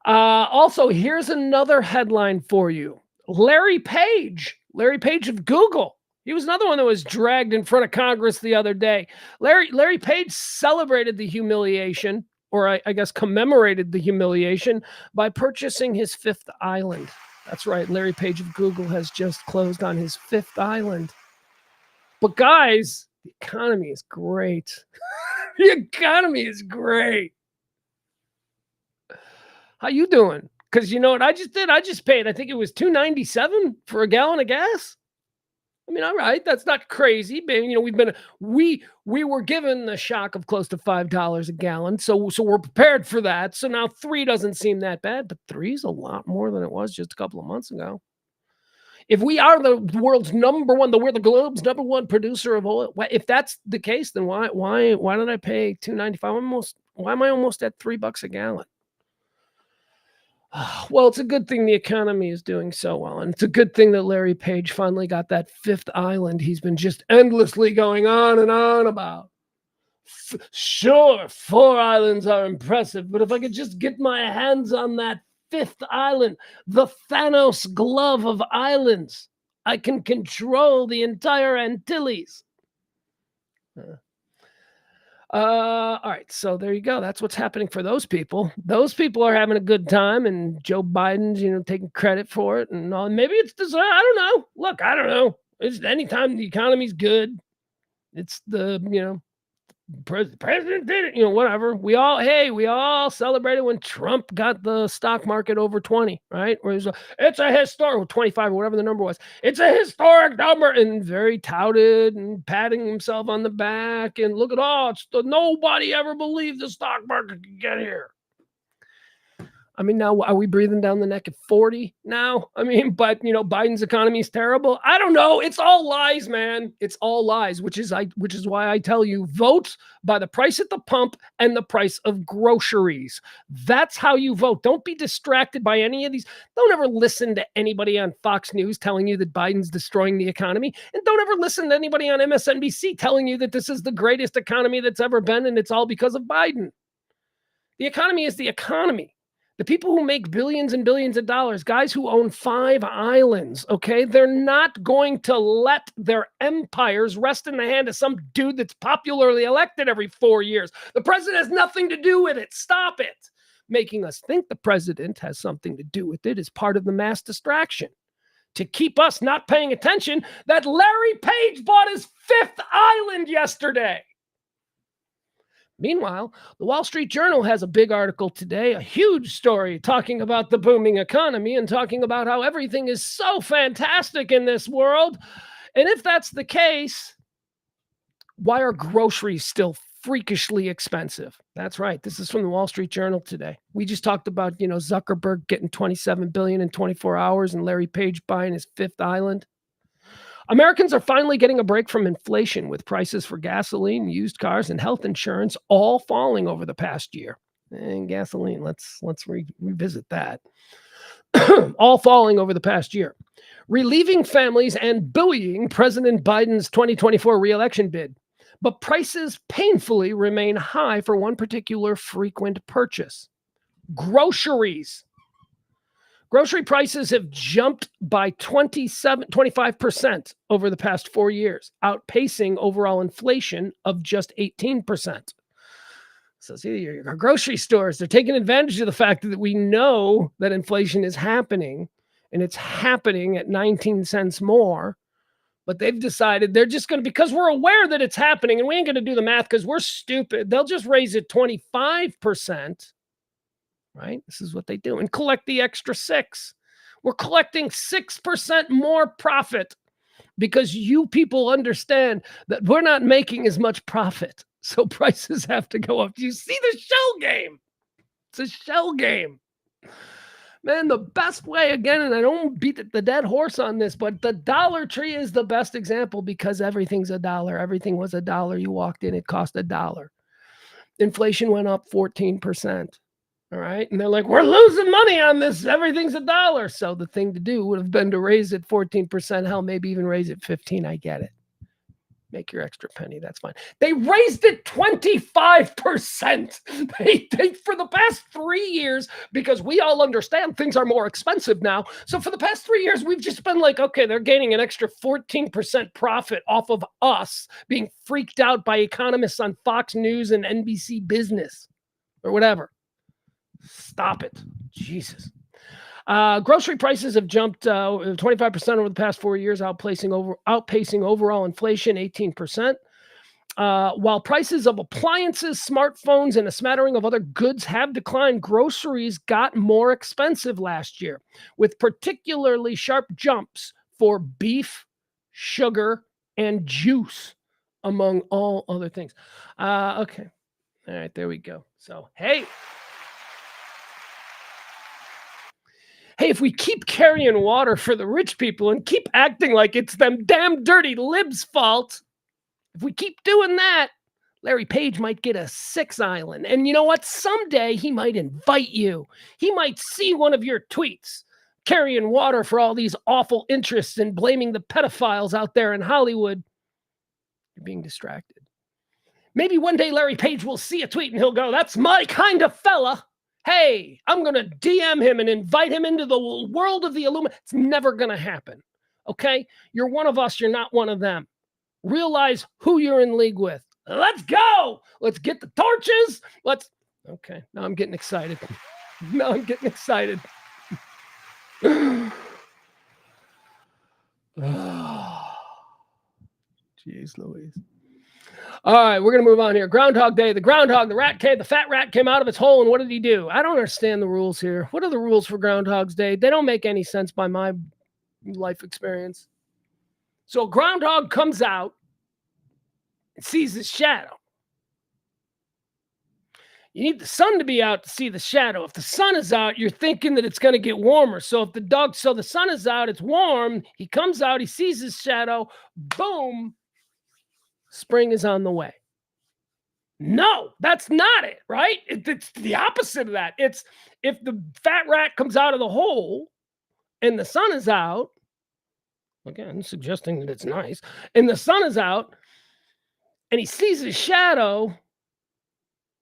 A: Also, here's another headline for you. Larry Page of Google. He was another one that was dragged in front of Congress the other day. Larry Page celebrated the humiliation, or I guess commemorated the humiliation, by purchasing his fifth island. That's right. Larry Page of Google has just closed on his fifth island. But guys, the economy is great. The economy is great. How you doing? Because you know what I just did? I just paid, I think it was $2.97 for a gallon of gas. I mean, all right, that's not crazy. But, you know, we were given the shock of close to $5 a gallon. So we're prepared for that. So now $3 doesn't seem that bad, but $3 is a lot more than it was just a couple of months ago. If we are the world's we're the globe's number one producer of oil. If that's the case, then why did I pay $2.95? Why am I almost at $3 a gallon? Well, it's a good thing the economy is doing so well. And it's a good thing that Larry Page finally got that fifth island he's been just endlessly going on and on about. Sure, 4 islands are impressive, but if I could just get my hands on that fifth island, the Thanos glove of islands, I can control the entire Antilles. All right, so there you go. That's what's happening for those people. Those people are having a good time, and Joe Biden's, taking credit for it, and all. Maybe it's deserved. I don't know. Look, I don't know. It's anytime the economy's good, it's the president did it. Whatever. We all celebrated when Trump got the stock market over 20, right? Where it's a historic 25 or whatever the number was. It's a historic number, and very touted and patting himself on the back. And look at nobody ever believed the stock market could get here. I mean, now are we breathing down the neck at 40 now? I mean, but Biden's economy is terrible. I don't know. It's all lies, man. It's all lies, which is why I tell you, vote by the price at the pump and the price of groceries. That's how you vote. Don't be distracted by any of these. Don't ever listen to anybody on Fox News telling you that Biden's destroying the economy. And don't ever listen to anybody on MSNBC telling you that this is the greatest economy that's ever been and it's all because of Biden. The economy is the economy. The people who make billions and billions of dollars, guys who own 5 islands, okay, they're not going to let their empires rest in the hand of some dude that's popularly elected every 4 years. The president has nothing to do with it. Stop it. making us think the president has something to do with it is part of the mass distraction to keep us not paying attention that Larry Page bought his fifth island yesterday. Meanwhile, the Wall Street Journal has a big article today, a huge story talking about the booming economy and talking about how everything is so fantastic in this world. And if that's the case, why are groceries still freakishly expensive? That's right. This is from the Wall Street Journal today. We just talked about, Zuckerberg getting $27 billion in 24 hours and Larry Page buying his fifth island. Americans are finally getting a break from inflation, with prices for gasoline, used cars, and health insurance all falling over the past year. And gasoline, let's revisit that. All falling over the past year, relieving families and buoying President Biden's 2024 re-election bid. But prices painfully remain high for one particular frequent purchase: groceries. Grocery prices have jumped by 25% over the past 4 years, outpacing overall inflation of just 18%. So see, your grocery stores, they're taking advantage of the fact that we know that inflation is happening, and it's happening at 19 cents more. But they've decided they're just going to, because we're aware that it's happening, and we ain't going to do the math because we're stupid, they'll just raise it 25%. Right? This is what they do, and collect the extra 6. We're collecting 6% more profit because you people understand that we're not making as much profit. So prices have to go up. Do you see the shell game? It's a shell game. Man, the best way, again, and I don't beat the dead horse on this, but the Dollar Tree is the best example because everything's $1. Everything was $1. You walked in, it cost $1. Inflation went up 14%. All right. And they're like, we're losing money on this. Everything's $1. So the thing to do would have been to raise it 14%. Hell, maybe even raise it 15. I get it. Make your extra penny. That's fine. They raised it 25%. They for the past 3 years, because we all understand things are more expensive now. So for the past 3 years, we've just been like, okay, they're gaining an extra 14% profit off of us being freaked out by economists on Fox News and NBC Business or whatever. Stop it. Jesus. Grocery prices have jumped 25% over the past 4 years, outpacing overall inflation 18%. While prices of appliances, smartphones, and a smattering of other goods have declined, groceries got more expensive last year, with particularly sharp jumps for beef, sugar, and juice, among all other things. Okay. All right, there we go. So, hey, if we keep carrying water for the rich people and keep acting like it's them damn dirty libs' fault, if we keep doing that, Larry Page might get a 6th island. And you know what? Someday he might invite you. He might see one of your tweets carrying water for all these awful interests and blaming the pedophiles out there in Hollywood. You're being distracted. Maybe one day Larry Page will see a tweet and he'll go, that's my kind of fella. Hey, I'm going to DM him and invite him into the world of the Illuminati. It's never going to happen. Okay? You're one of us. You're not one of them. Realize who you're in league with. Let's go. Let's get the torches. Okay. Now I'm getting excited. Jeez Louise. All right, we're going to move on here. Groundhog Day. The fat rat came out of its hole, and what did he do? I don't understand the rules here. What are the rules for Groundhog's Day? They don't make any sense by my life experience. So a groundhog comes out and sees his shadow. You need the sun to be out to see the shadow. If the sun is out, you're thinking that it's going to get warmer. So the sun is out, it's warm. He comes out, he sees his shadow. Boom. Spring is on the way. No, that's not it, right? It's the opposite of that. It's if the fat rat comes out of the hole and the sun is out, again, suggesting that it's nice, and the sun is out and he sees his shadow,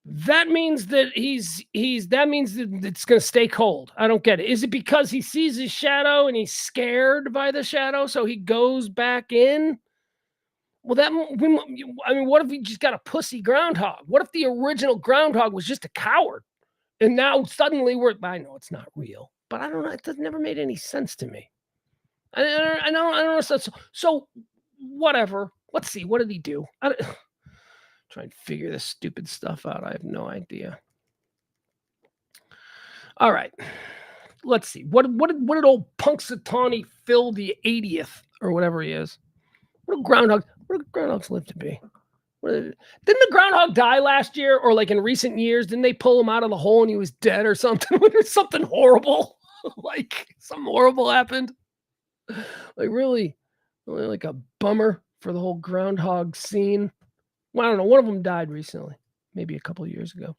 A: that means that that means that it's going to stay cold. I don't get it. Is it because he sees his shadow and he's scared by the shadow, so he goes back in? Well, what if we just got a pussy groundhog? What if the original groundhog was just a coward And now suddenly I know it's not real, but I don't know. It never made any sense to me. I don't know. So whatever. Let's see. What did he do? Try and figure this stupid stuff out. I have no idea. All right. Let's see. What did old Punxsutawney Phil the 80th or whatever he is? What do groundhogs live to be? Didn't the groundhog die last year or like in recent years? Didn't they pull him out of the hole and he was dead or something? Something horrible. Like something horrible happened. Like really like a bummer for the whole groundhog scene. Well, I don't know. One of them died recently, maybe a couple of years ago.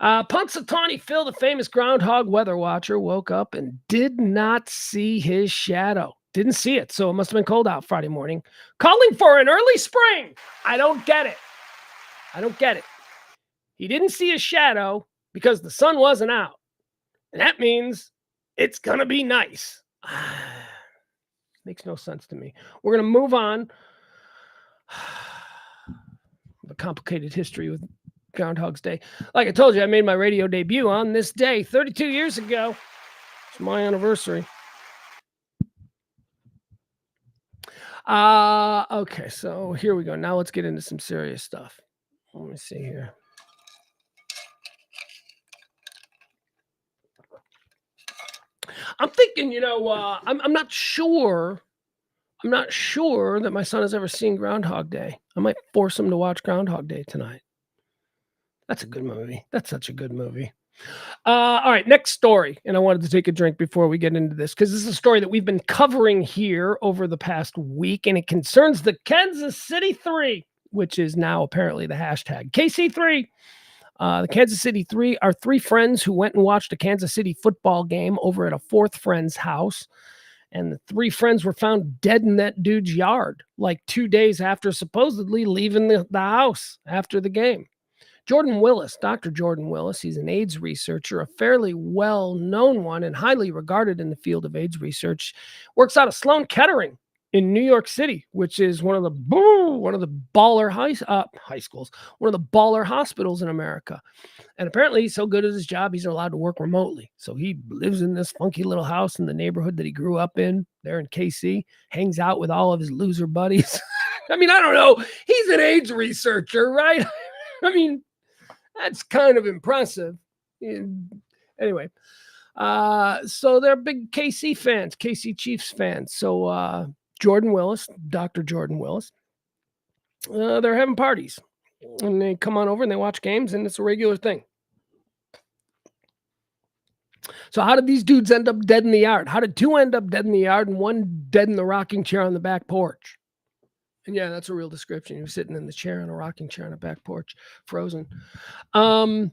A: Punxsutawney Phil, the famous groundhog weather watcher, woke up and did not see his shadow. Didn't see it, so it must have been cold out Friday morning. Calling for an early spring. I don't get it. He didn't see his shadow because the sun wasn't out. And that means it's going to be nice. Makes no sense to me. We're going to move on. A complicated history with Groundhog's Day. Like I told you, I made my radio debut on this day 32 years ago. It's my anniversary. Okay, so here we go. Now let's get into some serious stuff. Let me see here. I'm thinking, I'm not sure. I'm not sure that my son has ever seen Groundhog Day. I might force him to watch Groundhog Day tonight. That's a good movie. That's such a good movie. All right, next story. And I wanted to take a drink before we get into this because this is a story that we've been covering here over the past week, and it concerns the Kansas City 3, which is now apparently the hashtag KC3. The Kansas City 3 are three friends who went and watched a Kansas City football game over at a fourth friend's house. And the three friends were found dead in that dude's yard, like 2 days after supposedly leaving the house after the game. Jordan Willis, Dr. Jordan Willis, he's an AIDS researcher, a fairly well-known one and highly regarded in the field of AIDS research, works out of Sloan Kettering in New York City, which is one of the baller high schools, one of the baller hospitals in America. And apparently he's so good at his job, he's allowed to work remotely. So he lives in this funky little house in the neighborhood that he grew up in there in KC, hangs out with all of his loser buddies. I mean, I don't know. He's an AIDS researcher, right? I mean, that's kind of impressive. Anyway, so they're big KC fans, KC Chiefs fans. So Jordan Willis, Dr. Jordan Willis, they're having parties. And they come on over and they watch games, and it's a regular thing. So how did these dudes end up dead in the yard? How did two end up dead in the yard and one dead in the rocking chair on the back porch? And yeah, that's a real description. He was sitting in the chair on a rocking chair on a back porch, frozen. And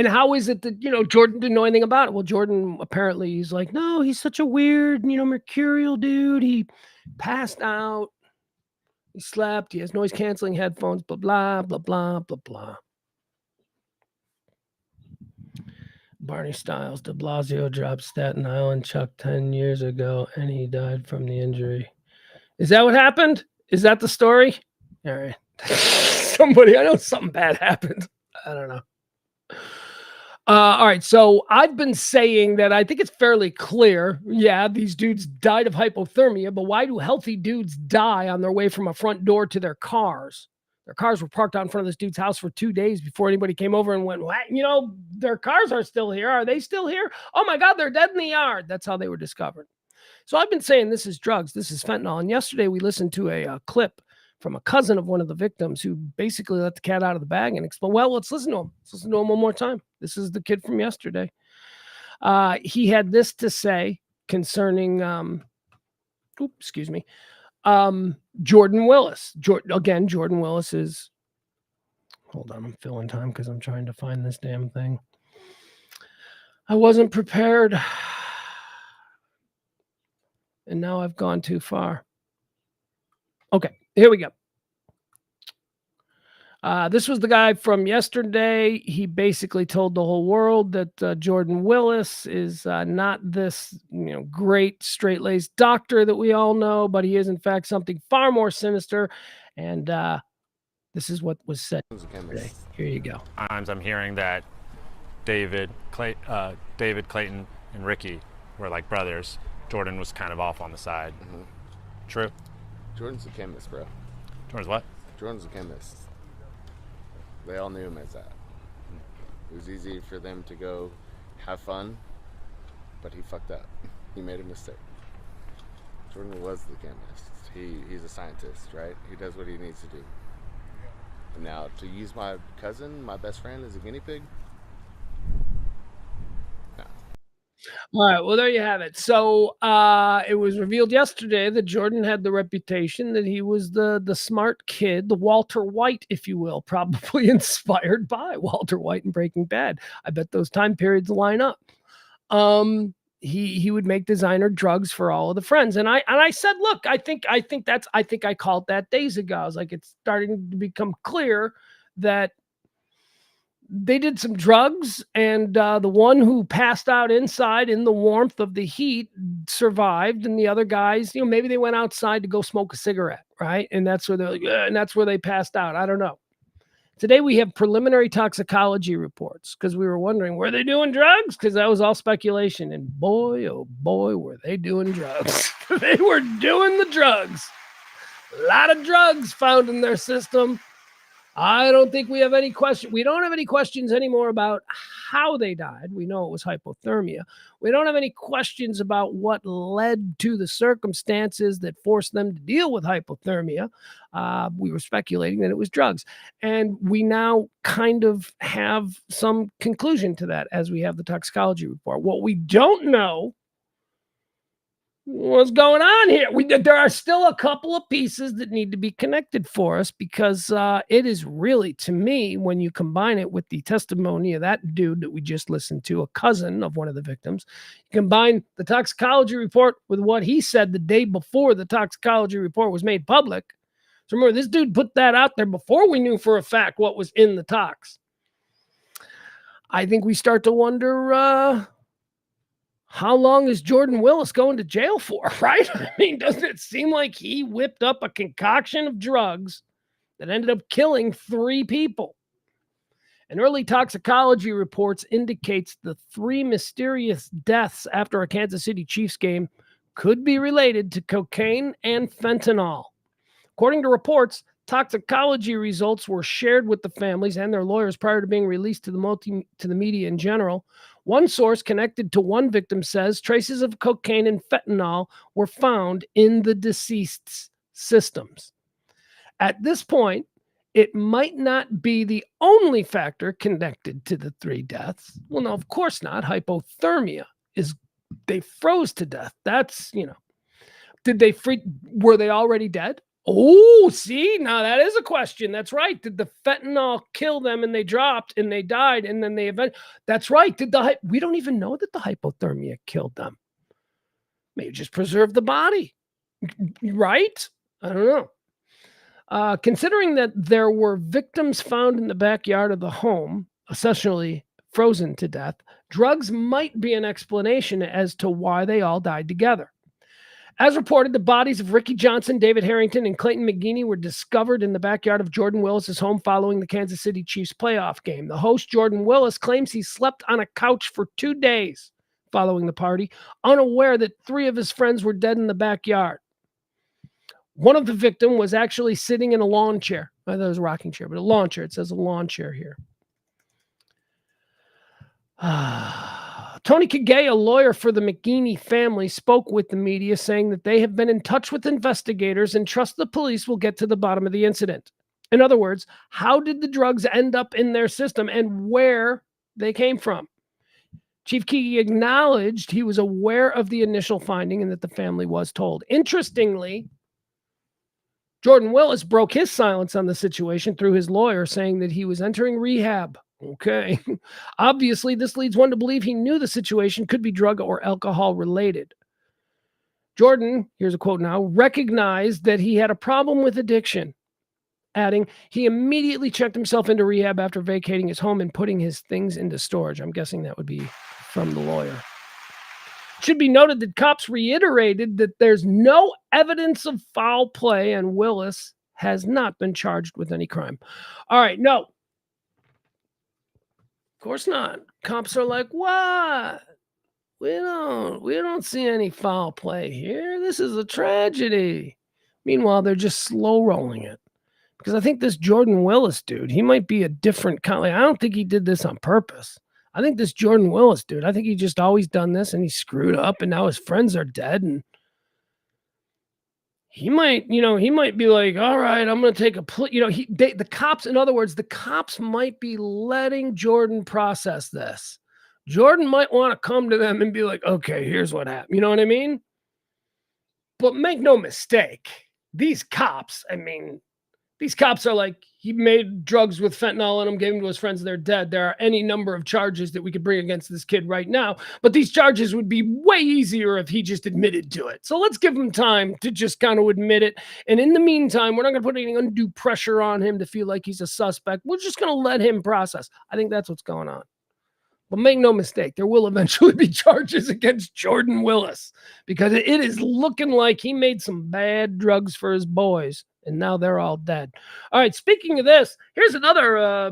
A: how is it that, Jordan didn't know anything about it? Well, Jordan, apparently he's like, no, he's such a weird, mercurial dude. He passed out. He slept. He has noise canceling headphones, blah, blah, blah, blah, blah, blah. Barney Styles, de Blasio dropped Staten Island Chuck 10 years ago, and he died from the injury. Is that what happened? Is that the story? All right. I know something bad happened. I don't know. All right. So I've been saying that I think it's fairly clear. Yeah, these dudes died of hypothermia, but why do healthy dudes die on their way from a front door to their cars? Their cars were parked out in front of this dude's house for 2 days before anybody came over and went, what? Their cars are still here. Are they still here? Oh my God, they're dead in the yard. That's how they were discovered. So I've been saying this is drugs. This is fentanyl. And yesterday we listened to a clip from a cousin of one of the victims who basically let the cat out of the bag and explain. Well, let's listen to him. Let's listen to him one more time. This is the kid from yesterday. He had this to say concerning, Jordan Willis. Jordan Willis is, hold on, I'm filling time because I'm trying to find this damn thing. I wasn't prepared. And now I've gone too far. Okay, here we go. This was the guy from yesterday. He basically told the whole world that Jordan Willis is not this, great straight-laced doctor that we all know, but he is in fact something far more sinister. And this is what was said today. Here you go.
B: Times I'm hearing that David, Clayton, and Ricky were like brothers. Jordan was kind of off on the side.
C: Mm-hmm.
B: True.
C: Jordan's a chemist, bro.
B: Jordan's what?
C: Jordan's a chemist. They all knew him as that. It was easy for them to go have fun, but he fucked up. He made a mistake. Jordan was the chemist. He's a scientist, right? He does what he needs to do. And now to use my cousin, my best friend, as a guinea pig? No.
A: All right, well, there you have it. So, it was revealed yesterday that Jordan had the reputation that he was the smart kid, the Walter White, if you will, probably inspired by Walter White in Breaking Bad. I bet those time periods line up. He would make designer drugs for all of the friends, and I said, look, I think I called that days ago. I was like, it's starting to become clear that they did some drugs, and the one who passed out inside in the warmth of the heat survived, and the other guys, maybe they went outside to go smoke a cigarette, right? And that's where they're like, and that's where they passed out. I don't know. Today we have preliminary toxicology reports because we were wondering, were they doing drugs? Because that was all speculation, and boy, oh boy, were they doing drugs. They were doing the drugs. A lot of drugs found in their system. I don't think we have any question. We don't have any questions anymore about how they died. We know it was hypothermia. We don't have any questions about what led to the circumstances that forced them to deal with hypothermia. We were speculating that it was drugs. And we now kind of have some conclusion to that as we have the toxicology report. What we don't know, what's going on here? There are still a couple of pieces that need to be connected for us because it is really, to me, when you combine it with the testimony of that dude that we just listened to, a cousin of one of the victims, you combine the toxicology report with what he said the day before the toxicology report was made public. So remember, this dude put that out there before we knew for a fact what was in the tox. I think we start to wonder how long is Jordan Willis going to jail for, right? I mean, doesn't it seem like he whipped up a concoction of drugs that ended up killing 3 people? And early toxicology reports indicates the 3 mysterious deaths after a Kansas City Chiefs game could be related to cocaine and fentanyl. According to reports, toxicology results were shared with the families and their lawyers prior to being released to the media in general. One source connected to one victim says traces of cocaine and fentanyl were found in the deceased's systems. At this point, it might not be the only factor connected to the 3 deaths. Well, no, of course not. Hypothermia is they froze to death. That's, did they were they already dead? Oh, see, now that is a question. That's right. Did the fentanyl kill them and they dropped and they died and then that's right. We don't even know that the hypothermia killed them. Maybe just preserved the body, right? I don't know. Considering that there were victims found in the backyard of the home, essentially frozen to death, drugs might be an explanation as to why they all died together. As reported, the bodies of Ricky Johnson, David Harrington, and Clayton McGeeney were discovered in the backyard of Jordan Willis' home following the Kansas City Chiefs playoff game. The host, Jordan Willis, claims he slept on a couch for 2 days following the party, unaware that 3 of his friends were dead in the backyard. One of the victims was actually sitting in a lawn chair. I thought it was a rocking chair, but a lawn chair. It says a lawn chair here. Tony Kagay, a lawyer for the McGeeney family, spoke with the media saying that they have been in touch with investigators and trust the police will get to the bottom of the incident. In other words, how did the drugs end up in their system and where they came from? Chief Key acknowledged he was aware of the initial finding and that the family was told. Interestingly, Jordan Willis broke his silence on the situation through his lawyer, saying that he was entering rehab. Okay. Obviously, this leads one to believe he knew the situation could be drug or alcohol related. Jordan, here's a quote now, recognized that he had a problem with addiction, adding, he immediately checked himself into rehab after vacating his home and putting his things into storage. I'm guessing that would be from the lawyer. It should be noted that cops reiterated that there's no evidence of foul play and Willis has not been charged with any crime. All right, no. course not. Cops are like, what? We don't see any foul play here. This is a tragedy. Meanwhile, they're just slow rolling it. Because I think this Jordan Willis dude, he might be a different kind. Like, I don't think he did this on purpose. I think this Jordan Willis dude, I think he just always done this and he screwed up and now his friends are dead and he might be like, all right, I'm going to take a the cops, in other words, the cops might be letting Jordan process this. Jordan might want to come to them and be like, okay, here's what happened. You know what I mean? But make no mistake, these cops are like, he made drugs with fentanyl in them, gave them to his friends, they're dead. There are any number of charges that we could bring against this kid right now, but these charges would be way easier if he just admitted to it. So let's give him time to just kind of admit it. And in the meantime, we're not going to put any undue pressure on him to feel like he's a suspect. We're just going to let him process. I think that's what's going on. But make no mistake, there will eventually be charges against Jordan Willis because it is looking like he made some bad drugs for his boys. And now they're all dead. All right, speaking of this, here's another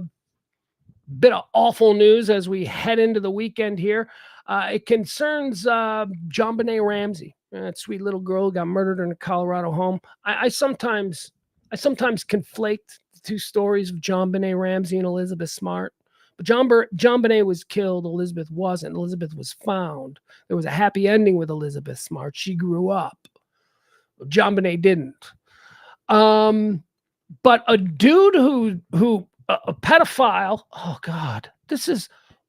A: bit of awful news as we head into the weekend here. It concerns JonBenet Ramsey. That sweet little girl who got murdered in a Colorado home. I sometimes conflate the two stories of JonBenet Ramsey and Elizabeth Smart. But JonBenet was killed. Elizabeth wasn't. Elizabeth was found. There was a happy ending with Elizabeth Smart. She grew up. JonBenet didn't. But a dude who a pedophile, oh God,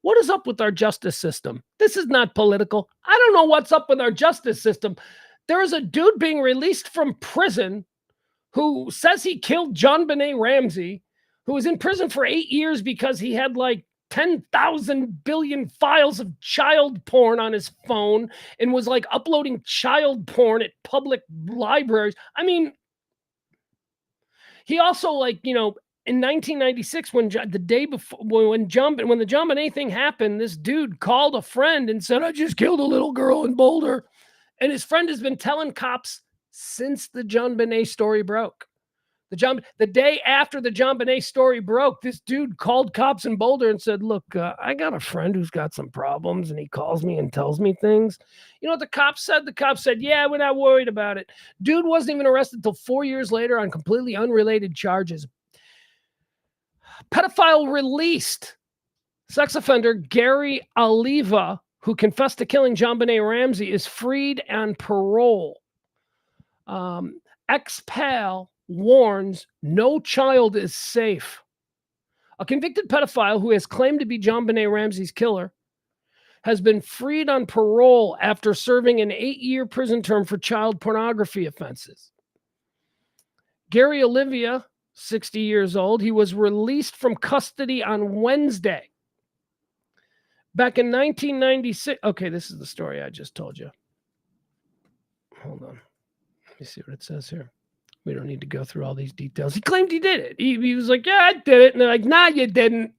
A: what is up with our justice system? This is not political. I don't know what's up with our justice system. There is a dude being released from prison who says he killed JonBenet Ramsey, who was in prison for 8 years because he had like 10,000 billion files of child porn on his phone and was like uploading child porn at public libraries. I mean, he also, like, in 1996, when the day before, when the JonBenet thing happened, this dude called a friend and said, I just killed a little girl in Boulder. And his friend has been telling cops since the JonBenet story broke. The day after the JonBenet story broke, this dude called cops in Boulder and said, look, I got a friend who's got some problems and he calls me and tells me things. You know what the cops said? The cops said, yeah, we're not worried about it. Dude wasn't even arrested until 4 years later on completely unrelated charges. Pedophile released. Sex offender Gary Oliva, who confessed to killing JonBenet Ramsey, is freed on parole. Ex-pal warns no child is safe. A convicted pedophile who has claimed to be JonBenet Ramsey's killer has been freed on parole after serving an 8-year prison term for child pornography offenses. Gary Olivia, 60 years old, he was released from custody on Wednesday. Back in 1996. Okay, this is the story I just told you. Hold on. Let me see what it says here. We don't need to go through all these details. He claimed he did it. He was like, yeah, I did it. And they're like, nah, you didn't.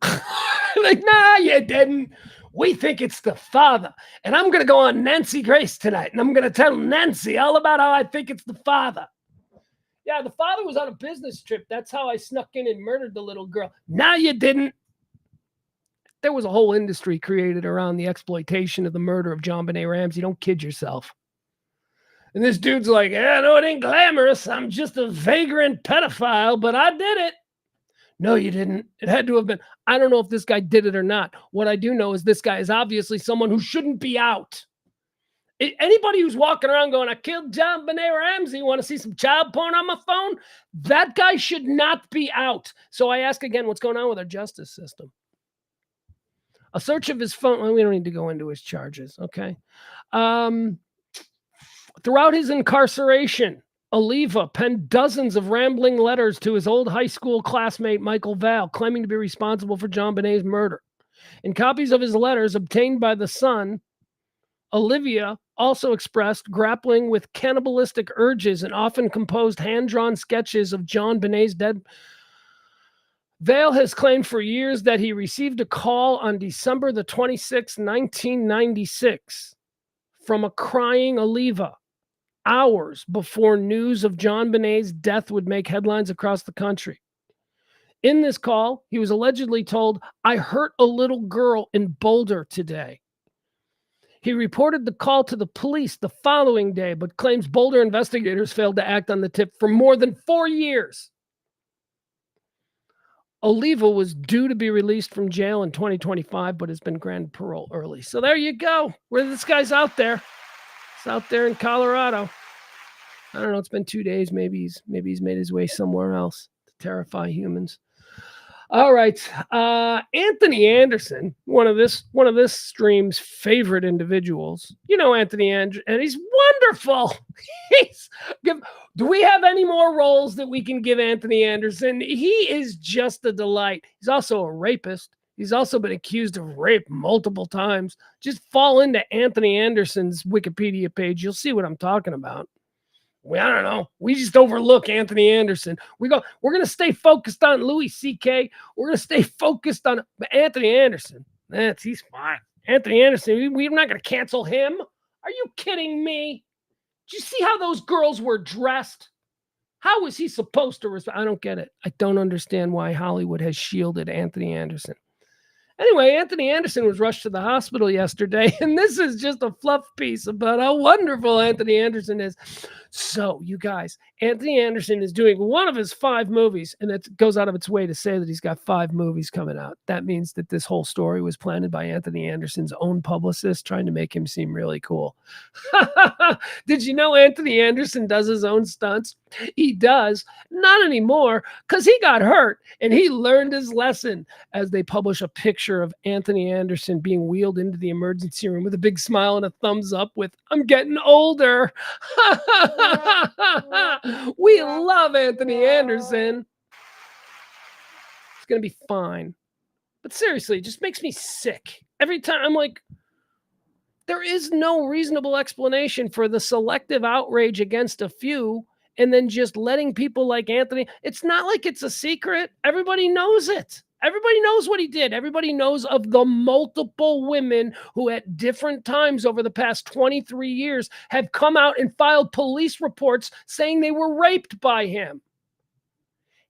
A: Like, nah, you didn't. We think it's the father. And I'm going to go on Nancy Grace tonight. And I'm going to tell Nancy all about how I think it's the father. Yeah, the father was on a business trip. That's how I snuck in and murdered the little girl. Nah, you didn't. There was a whole industry created around the exploitation of the murder of JonBenet Ramsey. Don't kid yourself. And this dude's like, yeah, no, it ain't glamorous. I'm just a vagrant pedophile, but I did it. No, you didn't. It had to have been. I don't know if this guy did it or not. What I do know is this guy is obviously someone who shouldn't be out. Anybody who's walking around going, I killed JonBenet Ramsey, want to see some child porn on my phone? That guy should not be out. So I ask again, what's going on with our justice system? A search of his phone. Well, we don't need to go into his charges, okay? Throughout his incarceration, Oliva penned dozens of rambling letters to his old high school classmate, Michael Val, claiming to be responsible for JonBenet's murder. In copies of his letters obtained by the Sun, Olivia also expressed grappling with cannibalistic urges and often composed hand-drawn sketches of JonBenet's dead. Vale has claimed for years that he received a call on December the 26th, 1996 from a crying Oliva, hours before news of JonBenet's death would make headlines across the country. In this call, he was allegedly told, "I hurt a little girl in Boulder today." He reported the call to the police the following day, but claims Boulder investigators failed to act on the tip for more than 4 years. Oliva was due to be released from jail in 2025, but has been granted parole early. So there you go. Where this guy's out there. It's out there in Colorado. I don't know. It's been 2 days. Maybe he's made his way somewhere else to terrify humans. All right. Anthony Anderson, one of this stream's favorite individuals. You know Anthony Anderson, and he's wonderful. Do we have any more roles that we can give Anthony Anderson? He is just a delight. He's also a rapist. He's also been accused of rape multiple times. Just fall into Anthony Anderson's Wikipedia page. You'll see what I'm talking about. I don't know. We just overlook Anthony Anderson. We're going to stay focused on Louis C.K. We're going to stay focused on Anthony Anderson. He's fine. Anthony Anderson, we're not going to cancel him. Are you kidding me? Did you see how those girls were dressed? How was he supposed to respond? I don't get it. I don't understand why Hollywood has shielded Anthony Anderson. Anyway, Anthony Anderson was rushed to the hospital yesterday, and this is just a fluff piece about how wonderful Anthony Anderson is. So, you guys, Anthony Anderson is doing one of his 5 movies, and it goes out of its way to say that he's got 5 movies coming out. That means that this whole story was planted by Anthony Anderson's own publicist trying to make him seem really cool. Did you know Anthony Anderson does his own stunts? He does. Not anymore, because he got hurt, and he learned his lesson as they publish a picture of Anthony Anderson being wheeled into the emergency room with a big smile and a thumbs up with, "I'm getting older." We love Anthony Anderson. It's going to be fine. But seriously, it just makes me sick. Every time I'm like, there is no reasonable explanation for the selective outrage against a few and then just letting people like Anthony. It's not like it's a secret. Everybody knows it. Everybody knows what he did. Everybody knows of the multiple women who at different times over the past 23 years have come out and filed police reports saying they were raped by him.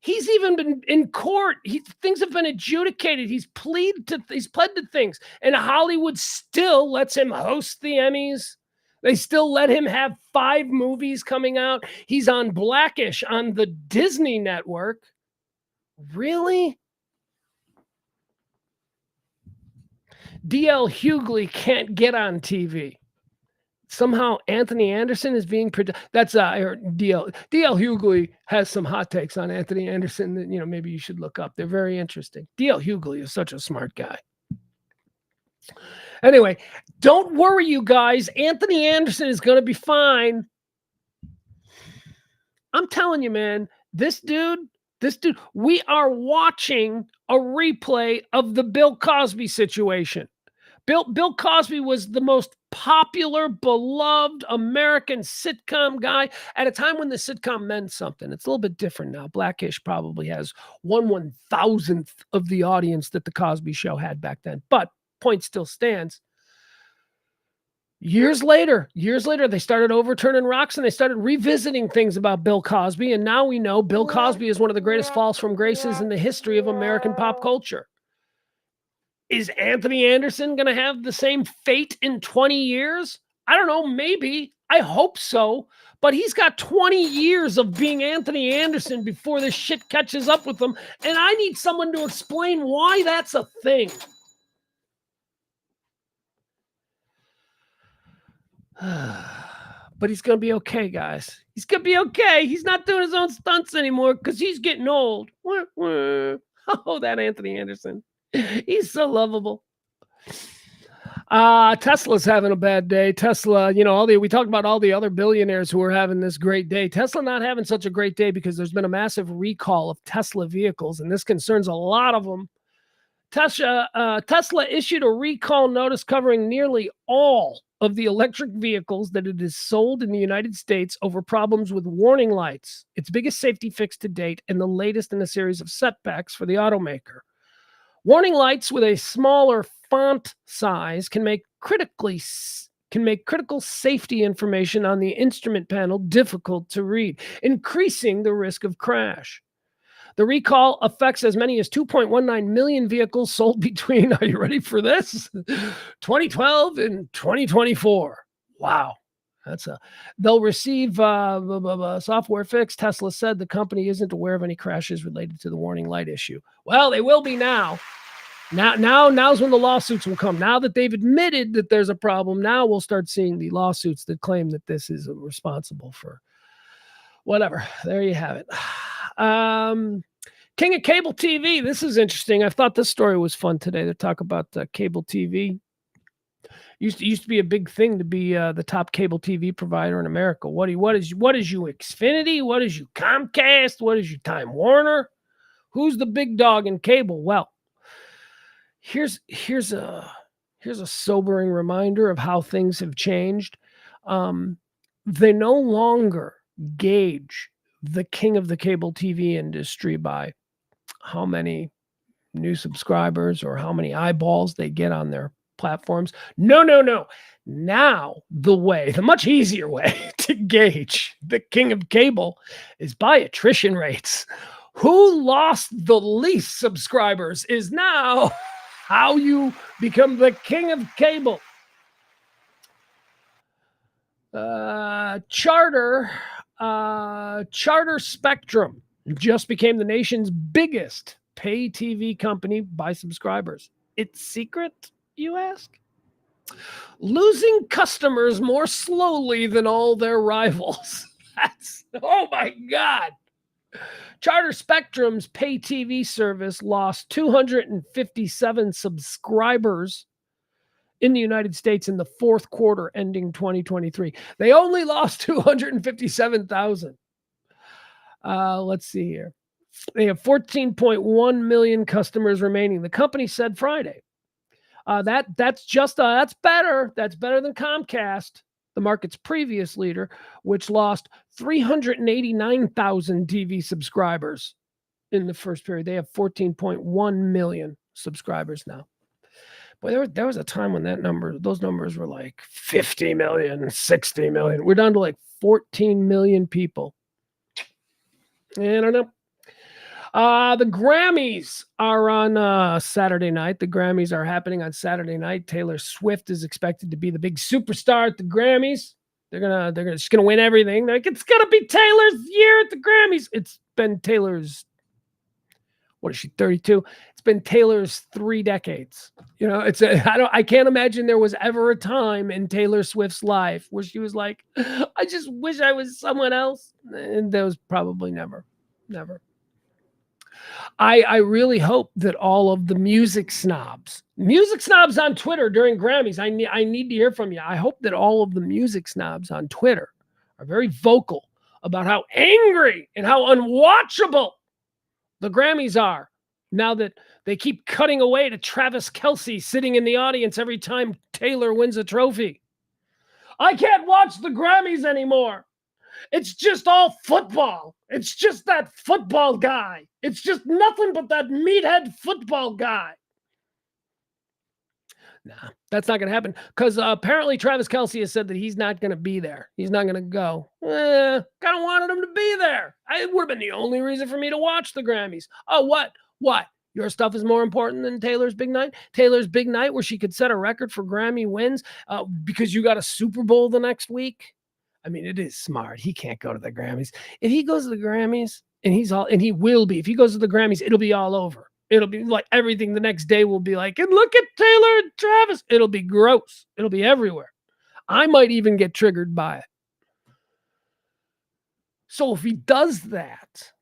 A: He's even been in court. Things have been adjudicated. He's pled to things. And Hollywood still lets him host the Emmys. They still let him have 5 movies coming out. He's on Blackish on the Disney network. Really? D.L. Hughley can't get on TV. Somehow Anthony Anderson is being that's D.L. Hughley has some hot takes on Anthony Anderson that maybe you should look up. They're very interesting. D.L. Hughley is such a smart guy. Anyway, don't worry, you guys. Anthony Anderson is going to be fine. I'm telling you, man, this dude, we are watching a replay of the Bill Cosby situation. Bill Cosby was the most popular, beloved American sitcom guy at a time when the sitcom meant something. It's a little bit different now. Blackish probably has 1/1000th of the audience that the Cosby Show had back then. But point still stands. Years later, they started overturning rocks and they started revisiting things about Bill Cosby. And now we know Bill Cosby is one of the greatest falls from graces in the history of American pop culture. Is Anthony Anderson going to have the same fate in 20 years? I don't know, maybe. I hope so. But he's got 20 years of being Anthony Anderson before this shit catches up with him. And I need someone to explain why that's a thing. But he's going to be okay, guys. He's going to be okay. He's not doing his own stunts anymore because he's getting old. Oh, that Anthony Anderson. He's so lovable. Tesla's having a bad day. Tesla, we talk about all the other billionaires who are having this great day. Tesla not having such a great day because there's been a massive recall of Tesla vehicles, and this concerns a lot of them. Tesla issued a recall notice covering nearly all of the electric vehicles that it has sold in the United States over problems with warning lights, its biggest safety fix to date and the latest in a series of setbacks for the automaker. Warning lights with a smaller font size can make critical safety information on the instrument panel difficult to read, increasing the risk of crash. The recall affects as many as 2.19 million vehicles sold between, are you ready for this? 2012 and 2024. Wow. They'll receive software fix. Tesla said the company isn't aware of any crashes related to the warning light issue. Well, they will be now. Now's when the lawsuits will come. Now that they've admitted that there's a problem, now we'll start seeing the lawsuits that claim that this is responsible for whatever. There you have it. King of cable TV. This is interesting. I thought this story was fun today to talk about cable TV. Used to be a big thing to be the top cable TV provider in America. What is you Xfinity? What is you Comcast? What is you Time Warner? Who's the big dog in cable? Well, here's a sobering reminder of how things have changed. They no longer gauge the king of the cable TV industry by how many new subscribers or how many eyeballs they get on their platforms. No. Now the much easier way to gauge the king of cable is by attrition rates. Who lost the least subscribers is now how you become the king of cable. Charter Spectrum just became the nation's biggest pay TV company by subscribers. Its secret, you ask? Losing customers more slowly than all their rivals. Oh my God. Charter Spectrum's pay TV service lost 257 subscribers in the United States in the fourth quarter ending 2023. They only lost 257,000. Let's see here. They have 14.1 million customers remaining. The company said Friday. That's better. That's better than Comcast, the market's previous leader, which lost 389,000 TV subscribers in the first period. They have 14.1 million subscribers now. Boy, there was a time when those numbers were like 50 million, 60 million. We're down to like 14 million people. I don't know. The Grammys are on Saturday night. The Grammys are happening on Saturday night. Taylor Swift is expected to be the big superstar at the Grammys. She's gonna win everything. They're like, it's gonna be Taylor's year at the Grammys. It's been Taylor's, what is she, 32? It's been Taylor's 3 decades. You know, I can't imagine there was ever a time in Taylor Swift's life where she was like, I just wish I was someone else. And there was probably never. I really hope that all of the music snobs on Twitter during Grammys, I need to hear from you. I hope that all of the music snobs on Twitter are very vocal about how angry and how unwatchable the Grammys are now that they keep cutting away to Travis Kelce sitting in the audience every time Taylor wins a trophy. I can't watch the Grammys anymore. It's just all football. It's just that football guy. It's just nothing but that meathead football guy. Nah, that's not going to happen because apparently Travis Kelce has said that he's not going to be there. He's not going to go. Kind of wanted him to be there. It would have been the only reason for me to watch the Grammys. Oh, what? Your stuff is more important than Taylor's big night? Taylor's big night where she could set a record for Grammy wins because you got a Super Bowl the next week? I mean, it is smart. He can't go to the Grammys. If he goes to the Grammys, and he will be. If he goes to the Grammys, it'll be all over. It'll be like everything the next day will be like, and look at Taylor and Travis. It'll be gross. It'll be everywhere. I might even get triggered by it. So if he does that,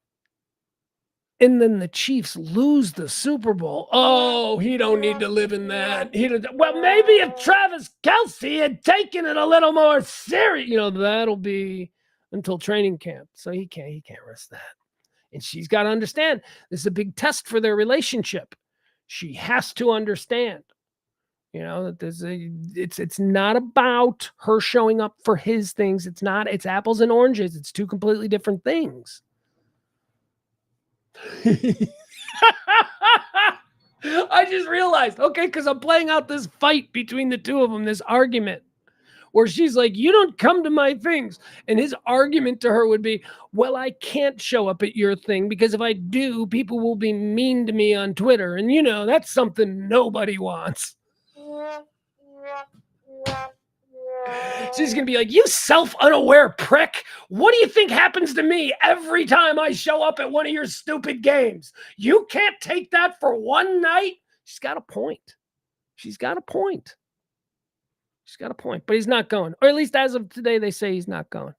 A: and then the Chiefs lose the Super Bowl, oh, he don't need to live in that. Well, maybe if Travis Kelce had taken it a little more serious, that'll be until training camp. So he can't risk that. And she's got to understand this is a big test for their relationship. She has to understand, that it's not about her showing up for his things. It's apples and oranges. It's two completely different things. I just realized, okay, because I'm playing out this fight between the two of them, this argument where she's like, you don't come to my things. And his argument to her would be, well, I can't show up at your thing because if I do, people will be mean to me on Twitter. And, you know, that's something nobody wants. She's going to be like, you self-unaware prick. What do you think happens to me every time I show up at one of your stupid games? You can't take that for one night? She's got a point. She's got a point. She's got a point. But he's not going. Or at least as of today, they say he's not going.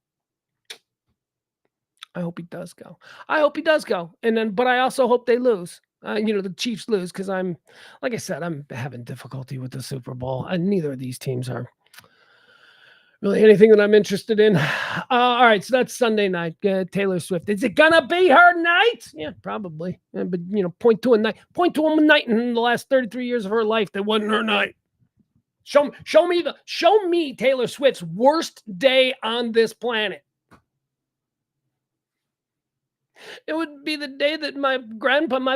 A: I hope he does go. I hope he does go. And then, but I also hope they lose. You know, the Chiefs lose because I'm, like I said, I'm having difficulty with the Super Bowl. And neither of these teams are really anything that I'm interested in. All right, so that's Sunday night. Taylor Swift. Is it gonna be her night? Yeah, probably. But you know, point to a night in the last 33 years of her life that wasn't her night. Show me Taylor Swift's worst day on this planet. It would be the day that my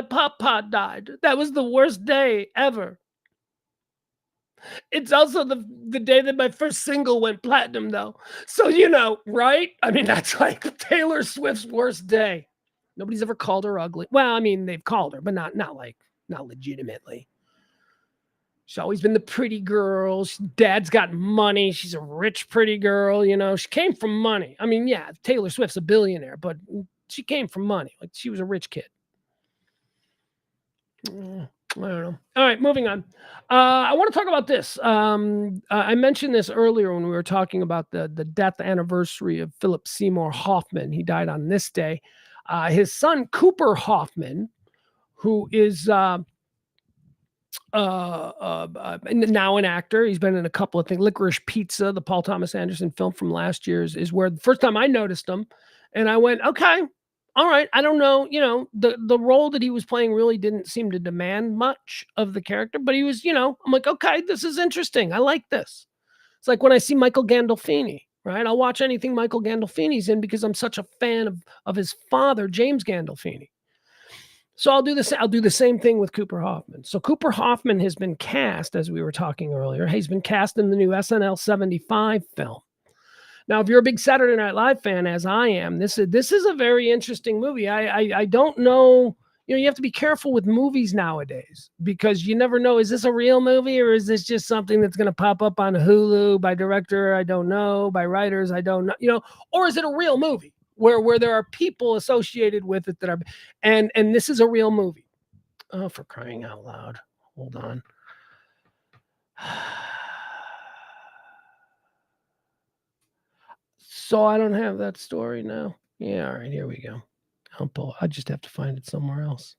A: papa died. That was the worst day ever. It's also the day that my first single went platinum, though. So, you know, right? I mean, that's like Taylor Swift's worst day. Nobody's ever called her ugly. Well, I mean, they've called her, but not legitimately. She's always been the pretty girl. Dad's got money. She's a rich, pretty girl. You know, she came from money. I mean, yeah, Taylor Swift's a billionaire, but she came from money. Like, she was a rich kid. I don't know. All right, moving on. I want to talk about this. I mentioned this earlier when we were talking about the death anniversary of Philip Seymour Hoffman. He died on this day. His son, Cooper Hoffman, who is now an actor. He's been in a couple of things. Licorice Pizza, the Paul Thomas Anderson film from last year, is where the first time I noticed him. And I went, okay, all right. I don't know. You know, the role that he was playing really didn't seem to demand much of the character, but he was, you know, I'm like, okay, this is interesting. I like this. It's like when I see Michael Gandolfini, right? I'll watch anything Michael Gandolfini's in because I'm such a fan of his father, James Gandolfini. So I'll do the same thing with Cooper Hoffman. So Cooper Hoffman has been cast, as we were talking earlier. He's been cast in the new SNL 75 film. Now, if you're a big Saturday Night Live fan, as I am, this is a very interesting movie. I don't know. You know, you have to be careful with movies nowadays because you never know, is this a real movie or is this just something that's going to pop up on Hulu by director I don't know, by writers I don't know, you know, or is it a real movie where there are people associated with it that are, and this is a real movie. Oh, for crying out loud. Hold on. So I don't have that story now. Yeah, all right, here we go. I just have to find it somewhere else.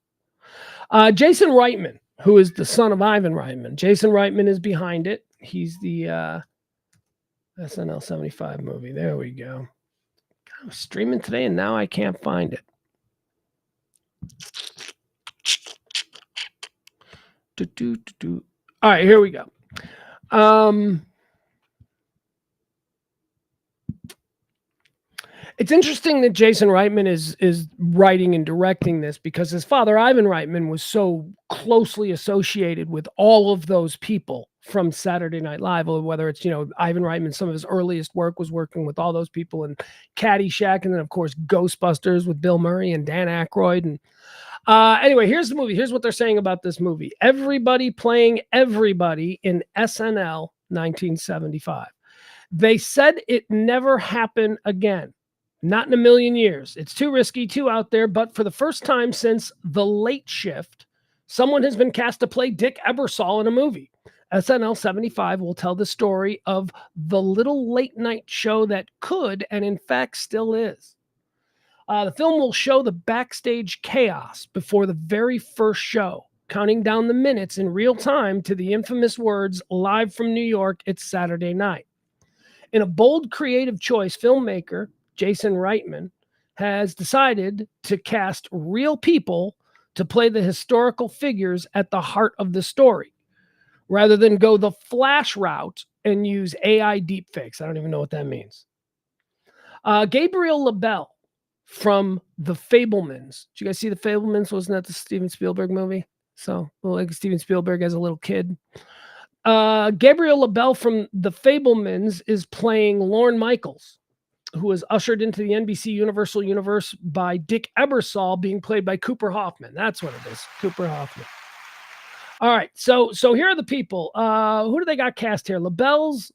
A: Jason Reitman, who is the son of Ivan Reitman. Jason Reitman is behind it. He's the SNL 75 movie. There we go. I was streaming today and now I can't find it. All right, here we go. It's interesting that Jason Reitman is writing and directing this because his father, Ivan Reitman, was so closely associated with all of those people from Saturday Night Live, or whether it's, you know, Ivan Reitman, some of his earliest work was working with all those people in Caddyshack, and then, of course, Ghostbusters with Bill Murray and Dan Aykroyd. And anyway, here's the movie. Here's what they're saying about this movie. Everybody playing everybody in SNL 1975. They said it never happened again. Not in a million years. It's too risky, too out there. But for the first time since The Late Shift, someone has been cast to play Dick Ebersol in a movie. SNL 75 will tell the story of the little late night show that could, and in fact still is. The film will show the backstage chaos before the very first show, counting down the minutes in real time to the infamous words, "Live from New York, it's Saturday night." In a bold creative choice, filmmaker Jason Reitman has decided to cast real people to play the historical figures at the heart of the story, rather than go the Flash route and use AI deepfakes. I don't even know what that means. Gabriel LaBelle from The Fabelmans. Did you guys see The Fabelmans? Wasn't that the Steven Spielberg movie? So, like Steven Spielberg as a little kid. Gabriel LaBelle from The Fablemans is playing Lorne Michaels, who was ushered into the NBC Universal Universe by Dick Ebersol, being played by Cooper Hoffman. That's what it is, Cooper Hoffman. All right, so here are the people. Who do they got cast here? LaBelle's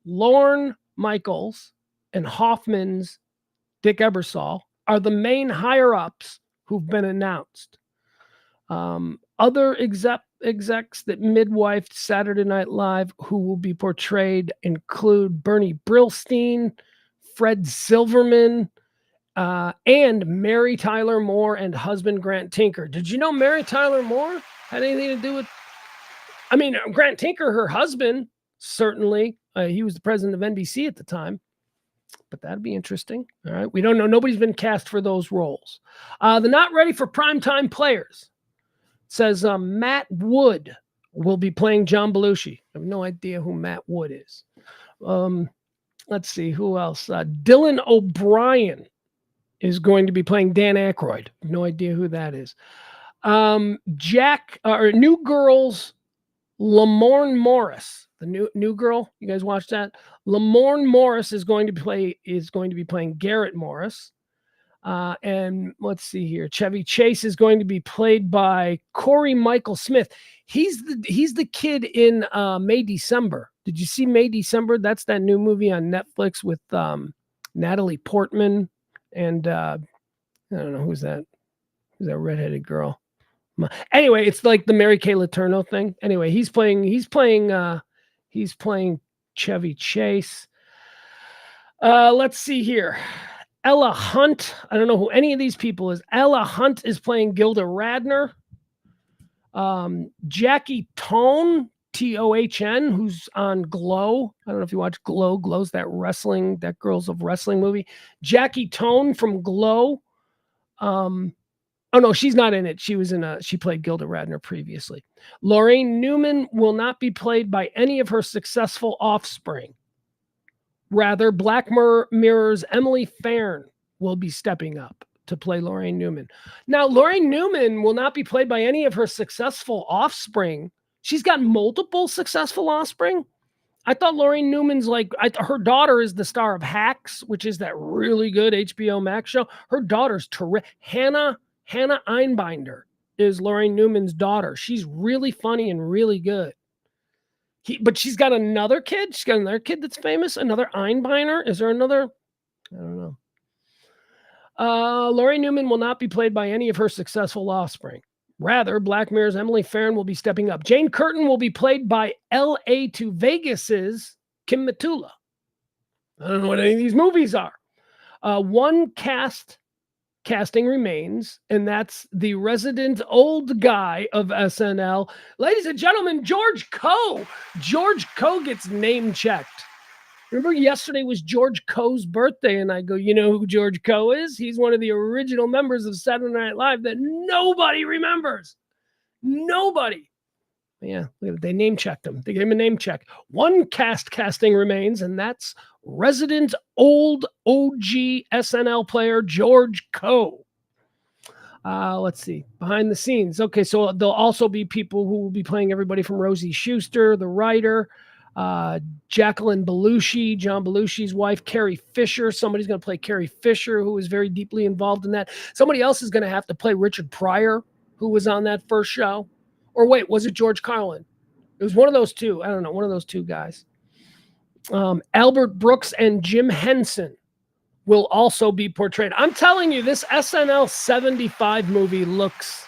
A: Lorne Michaels and Hoffman's Dick Ebersol are the main higher-ups who've been announced. Other execs that midwifed Saturday Night Live who will be portrayed include Bernie Brillstein, Fred Silverman, and Mary Tyler Moore and husband Grant Tinker. Did you know Mary Tyler Moore had anything to do with... I mean, Grant Tinker, her husband, certainly. He was the president of NBC at the time. But that'd be interesting. All right. We don't know. Nobody's been cast for those roles. The not ready for primetime players. It says Matt Wood will be playing John Belushi. I have no idea who Matt Wood is. Let's see. Who else? Dylan O'Brien is going to be playing Dan Aykroyd. No idea who that is. New Girl's Lamorne Morris. The new girl, you guys watch that? Lamorne Morris is going to be playing Garrett Morris. And let's see here. Chevy Chase is going to be played by Corey Michael Smith. He's the kid in May December. Did you see May December? That's that new movie on Netflix with Natalie Portman and I don't know who's that. Who's that redheaded girl? Anyway, it's like the Mary Kay Letourneau thing. Anyway, he's playing Chevy Chase. Let's see here. Ella Hunt. I don't know who any of these people is. Ella Hunt is playing Gilda Radner. Jackie Tohn, Tohn, who's on Glow. I don't know if you watch Glow. Glow's that Girls of Wrestling movie. Jackie Tohn from Glow. Oh no, she's not in it. She played Gilda Radner previously. Lorraine Newman will not be played by any of her successful offspring. Rather, Black Mirror's Emily Farren will be stepping up to play Lorraine Newman. Now, Lorraine Newman will not be played by any of her successful offspring. She's got multiple successful offspring. I thought Lorraine Newman's her daughter is the star of Hacks, which is that really good HBO Max show. Her daughter's terrific. Hannah Einbinder is Lorraine Newman's daughter. She's really funny and really good. But she's got another kid. She's got another kid that's famous. Another Einbinder. Is there another? I don't know. Lorraine Newman will not be played by any of her successful offspring. Rather, Black Mirror's Emily Farren will be stepping up. Jane Curtin will be played by L.A. to Vegas's Kim Matula. I don't know what any of these movies are. One casting remains, and that's the resident old guy of SNL. Ladies and gentlemen, George Coe. George Coe gets name checked. Remember yesterday was George Coe's birthday, and I go, you know who George Coe is? He's one of the original members of Saturday Night Live that nobody remembers. Nobody. Yeah, look at it. They name checked him. They gave him a name check. One casting remains, and that's resident old OG SNL player George Coe. Let's see. Behind the scenes. Okay, so there'll also be people who will be playing everybody from Rosie Schuster, the writer, Jacqueline Belushi, John Belushi's wife, Carrie Fisher. Somebody's going to play Carrie Fisher, who is very deeply involved in that. Somebody else is going to have to play Richard Pryor, who was on that first show. Or wait, was it George Carlin? It was one of those two. I don't know, one of those two guys. Albert Brooks and Jim Henson will also be portrayed. I'm telling you, this SNL 75 movie looks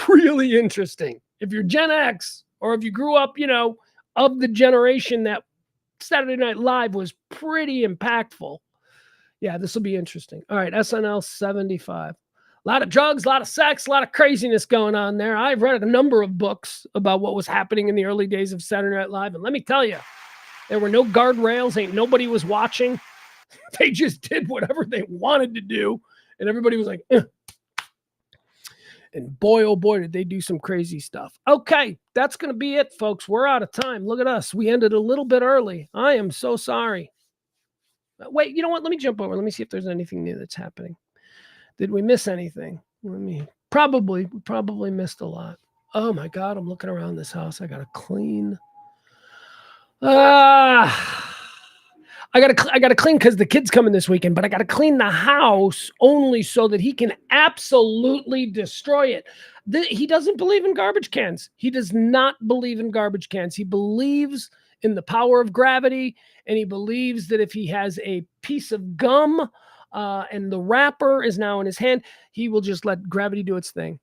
A: really interesting. If you're Gen X, or if you grew up, of the generation that Saturday Night Live was pretty impactful. Yeah, this will be interesting. All right, SNL 75. A lot of drugs, a lot of sex, a lot of craziness going on there. I've read a number of books about what was happening in the early days of Saturday Night Live. And let me tell you, there were no guardrails. Ain't nobody was watching. They just did whatever they wanted to do. And everybody was like, eh. And boy, oh boy, did they do some crazy stuff. Okay, that's going to be it, folks. We're out of time. Look at us. We ended a little bit early. I am so sorry. Wait, you know what? Let me jump over. Let me see if there's anything new that's happening. Did we miss anything? We probably missed a lot. Oh my God, I'm looking around this house. I got to clean. I gotta clean because the kid's coming this weekend, but I gotta clean the house only so that he can absolutely destroy it. He doesn't believe in garbage cans. He does not believe in garbage cans. He believes in the power of gravity, and he believes that if he has a piece of gum and the wrapper is now in his hand, he will just let gravity do its thing.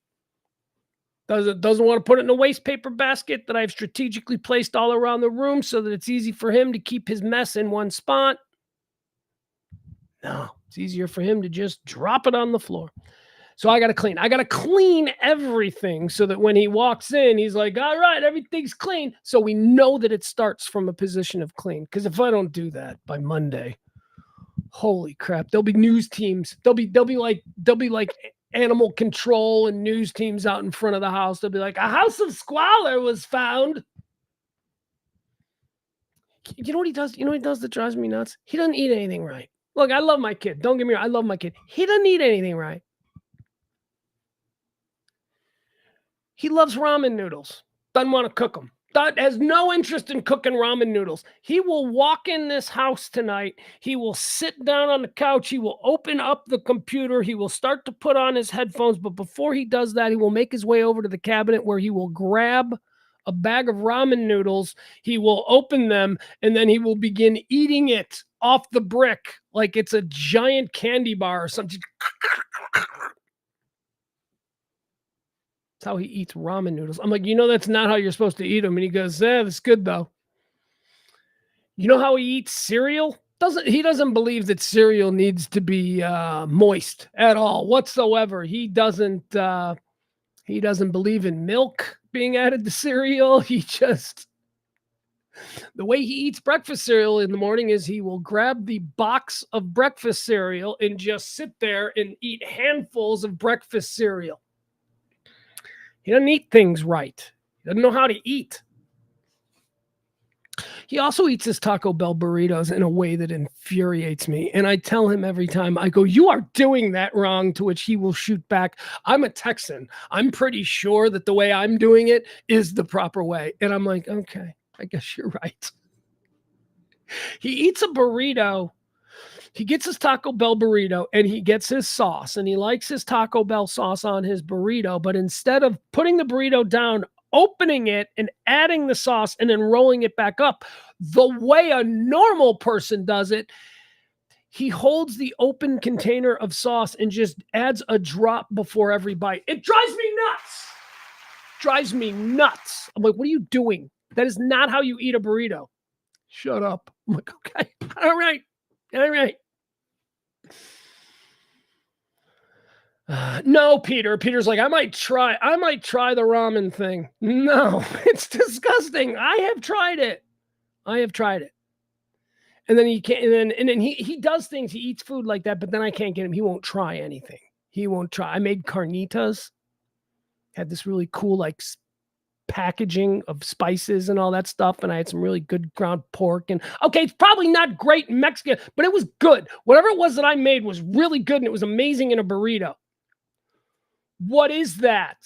A: Doesn't want to put it in a waste paper basket that I've strategically placed all around the room so that it's easy for him to keep his mess in one spot. No, it's easier for him to just drop it on the floor. So I got to clean. I got to clean everything so that when he walks in, he's like, all right, everything's clean. So we know that it starts from a position of clean. Because if I don't do that by Monday, holy crap, there'll be news teams. They'll be like animal control and news teams out in front of the house. They'll be like, a house of squalor was found. You know what he does? You know what he does that drives me nuts? He doesn't eat anything right. Look, I love my kid. Don't get me wrong. I love my kid. He doesn't eat anything right. He loves ramen noodles. Doesn't want to cook them. Has no interest in cooking ramen noodles. He will walk in this house tonight. He will sit down on the couch. He will open up the computer. He will start to put on his headphones. But before he does that, he will make his way over to the cabinet where he will grab a bag of ramen noodles. He will open them, and then he will begin eating it off the brick like it's a giant candy bar or something. How he eats ramen noodles. I'm like, that's not how you're supposed to eat them. And he goes, that's good though. You know how he eats cereal? He doesn't believe that cereal needs to be moist at all whatsoever. He doesn't believe in milk being added to cereal. The way he eats breakfast cereal in the morning is he will grab the box of breakfast cereal and just sit there and eat handfuls of breakfast cereal. He doesn't eat things right. He doesn't know how to eat. He also eats his Taco Bell burritos in a way that infuriates me. And I tell him every time, I go, you are doing that wrong, to which he will shoot back. I'm a Texan. I'm pretty sure that the way I'm doing it is the proper way. And I'm like, okay, I guess you're right. He eats a burrito. He gets his Taco Bell burrito and he gets his sauce, and he likes his Taco Bell sauce on his burrito. But instead of putting the burrito down, opening it and adding the sauce and then rolling it back up the way a normal person does it, he holds the open container of sauce and just adds a drop before every bite. It drives me nuts. I'm like, what are you doing? That is not how you eat a burrito. Shut up. I'm like, okay, all right. No, Peter. Peter's like, I might try the ramen thing. No, it's disgusting. I have tried it. And then he can't, and then he does things. He eats food like that, but then I can't get him. He won't try anything. I made carnitas. Had this really cool, packaging of spices and all that stuff, and I had some really good ground pork. And okay, it's probably not great in Mexican, but it was good. Whatever it was that I made was really good, and it was amazing in a burrito. What is that?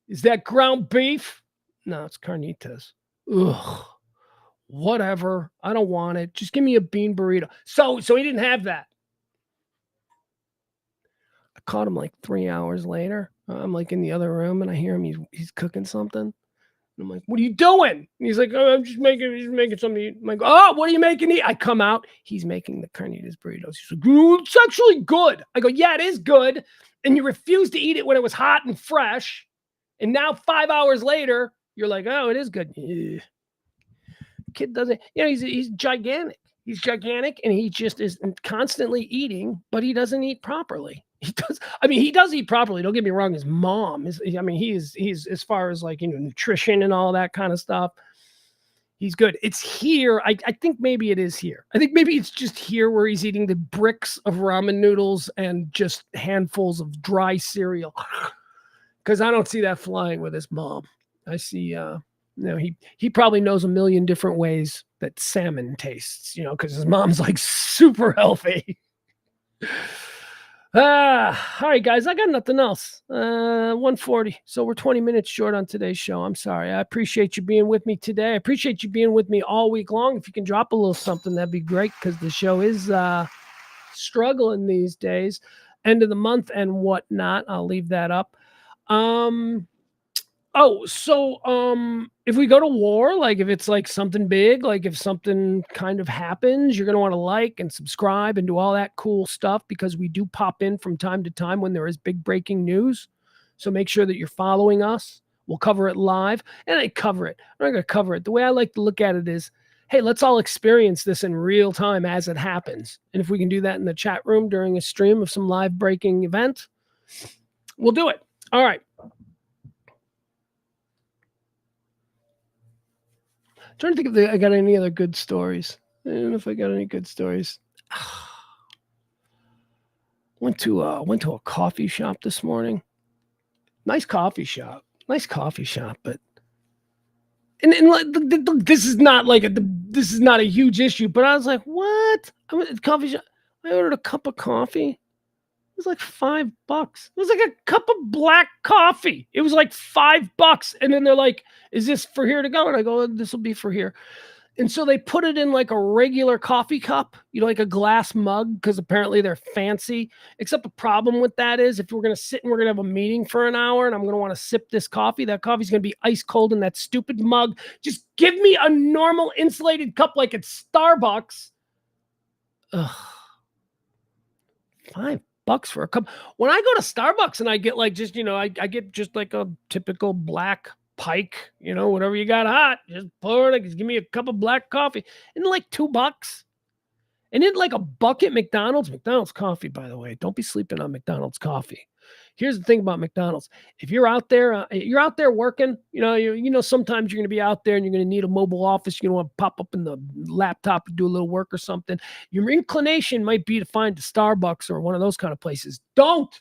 A: Is that ground beef? No, it's carnitas. Ugh. Whatever. I don't want it. Just give me a bean burrito. So he didn't have that. I caught him 3 hours later. I'm in the other room, and I hear him. He's cooking something. I'm like, what are you doing? And he's like, oh, I'm just making something to eat. I'm like, oh, what are you making to eat? I come out. He's making the carnitas burritos. He's like, it's actually good. I go, yeah, it is good. And you refused to eat it when it was hot and fresh. And now 5 hours later, you're like, oh, it is good. Yeah. Kid doesn't, he's gigantic. He's gigantic, and he just is constantly eating, but he doesn't eat properly. He does eat properly. Don't get me wrong. His mom he's as far as nutrition and all that kind of stuff. He's good. It's here. I think maybe it is here. I think maybe it's just here where he's eating the bricks of ramen noodles and just handfuls of dry cereal. Because I don't see that flying with his mom. I see, he probably knows a million different ways that salmon tastes, because his mom's super healthy. All right, guys, I got nothing else. 1:40. So we're 20 minutes short on today's show. I'm sorry. I appreciate you being with me today. I appreciate you being with me all week long. If you can drop a little something, that'd be great, because the show is struggling these days. End of the month and whatnot. I'll leave that up. If we go to war, like if it's like something big, like if something kind of happens, you're going to want to like and subscribe and do all that cool stuff, because we do pop in from time to time when there is big breaking news. So make sure that you're following us. We'll cover it live, and I cover it. I'm not going to cover it. The way I like to look at it is, hey, let's all experience this in real time as it happens. And if we can do that in the chat room during a stream of some live breaking event, we'll do it. All right. Trying to think if I got any other good stories. I don't know if I got any good stories. Went to a coffee shop this morning. Nice coffee shop, but this is not a huge issue. But I was like, what? I went to the coffee shop. I ordered a cup of coffee. It was like $5. It was like a cup of black coffee. It was like $5. And then they're like, is this for here to go? And I go, this will be for here. And so they put it in like a regular coffee cup, like a glass mug, because apparently they're fancy. Except the problem with that is, if we're going to sit and we're going to have a meeting for an hour and I'm going to want to sip this coffee, that coffee's going to be ice cold in that stupid mug. Just give me a normal insulated cup like it's Starbucks. Ugh. $5 for a cup. When I go to Starbucks and I get like just, I get just like a typical black Pike, whatever you got hot, just pour it. Give me a cup of black coffee. And like $2. And in like a bucket McDonald's coffee, by the way. Don't be sleeping on McDonald's coffee. Here's the thing about McDonald's. If you're out there working, sometimes you're going to be out there and you're going to need a mobile office. You're going to want to pop up in the laptop and do a little work or something. Your inclination might be to find a Starbucks or one of those kind of places. Don't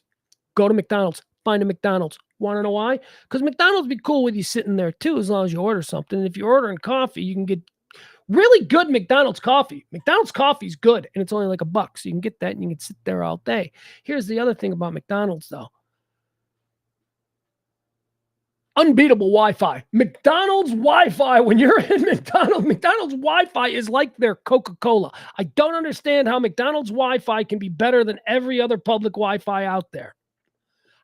A: go to McDonald's. Find a McDonald's. Want to know why? Because McDonald's be cool with you sitting there too, as long as you order something. And if you're ordering coffee, you can get really good McDonald's coffee. McDonald's coffee is good, and it's only like $1. So you can get that, and you can sit there all day. Here's the other thing about McDonald's, though. Unbeatable Wi-Fi. McDonald's Wi-Fi, when you're in McDonald's Wi-Fi is like their Coca-Cola. I don't understand how McDonald's Wi-Fi can be better than every other public Wi-Fi out there.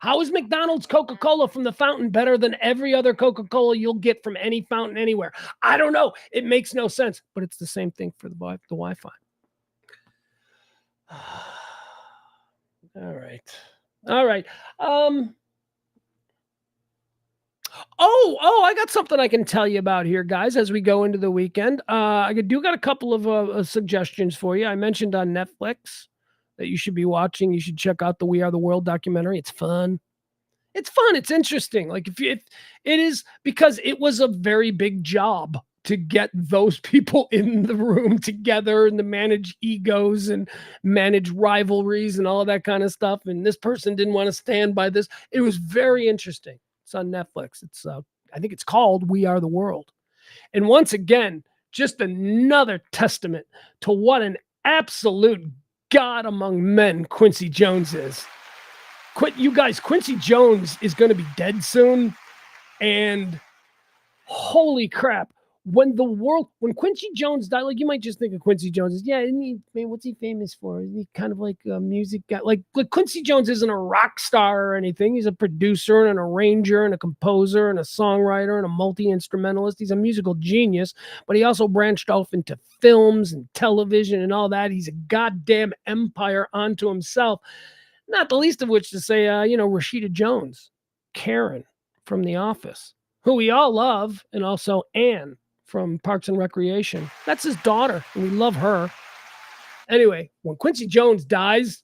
A: How is McDonald's Coca-Cola from the fountain better than every other Coca-Cola you'll get from any fountain anywhere? I don't know. It makes no sense, but it's the same thing for the Wi-Fi. All right. I got something I can tell you about here, guys, as we go into the weekend. I do got a couple of suggestions for you. I mentioned on Netflix that you should be watching. You should check out the We Are the World documentary. It's fun. It's interesting. Like it is, because it was a very big job to get those people in the room together and to manage egos and manage rivalries and all that kind of stuff. And this person didn't want to stand by this. It was very interesting. It's on Netflix. It's I think it's called We Are the World. And once again, just another testament to what an absolute God among men Quincy Jones is. You guys, Quincy Jones is going to be dead soon. And holy crap, when Quincy Jones died, like you might just think of Quincy Jones as, what's he famous for? Is he kind of like a music guy? Like Quincy Jones isn't a rock star or anything. He's a producer and an arranger and a composer and a songwriter and a multi-instrumentalist. He's a musical genius, but he also branched off into films and television and all that. He's a goddamn empire unto himself. Not the least of which to say, Rashida Jones, Karen from The Office, who we all love, and also Anne from Parks and Recreation. That's his daughter, and we love her. Anyway, when Quincy Jones dies,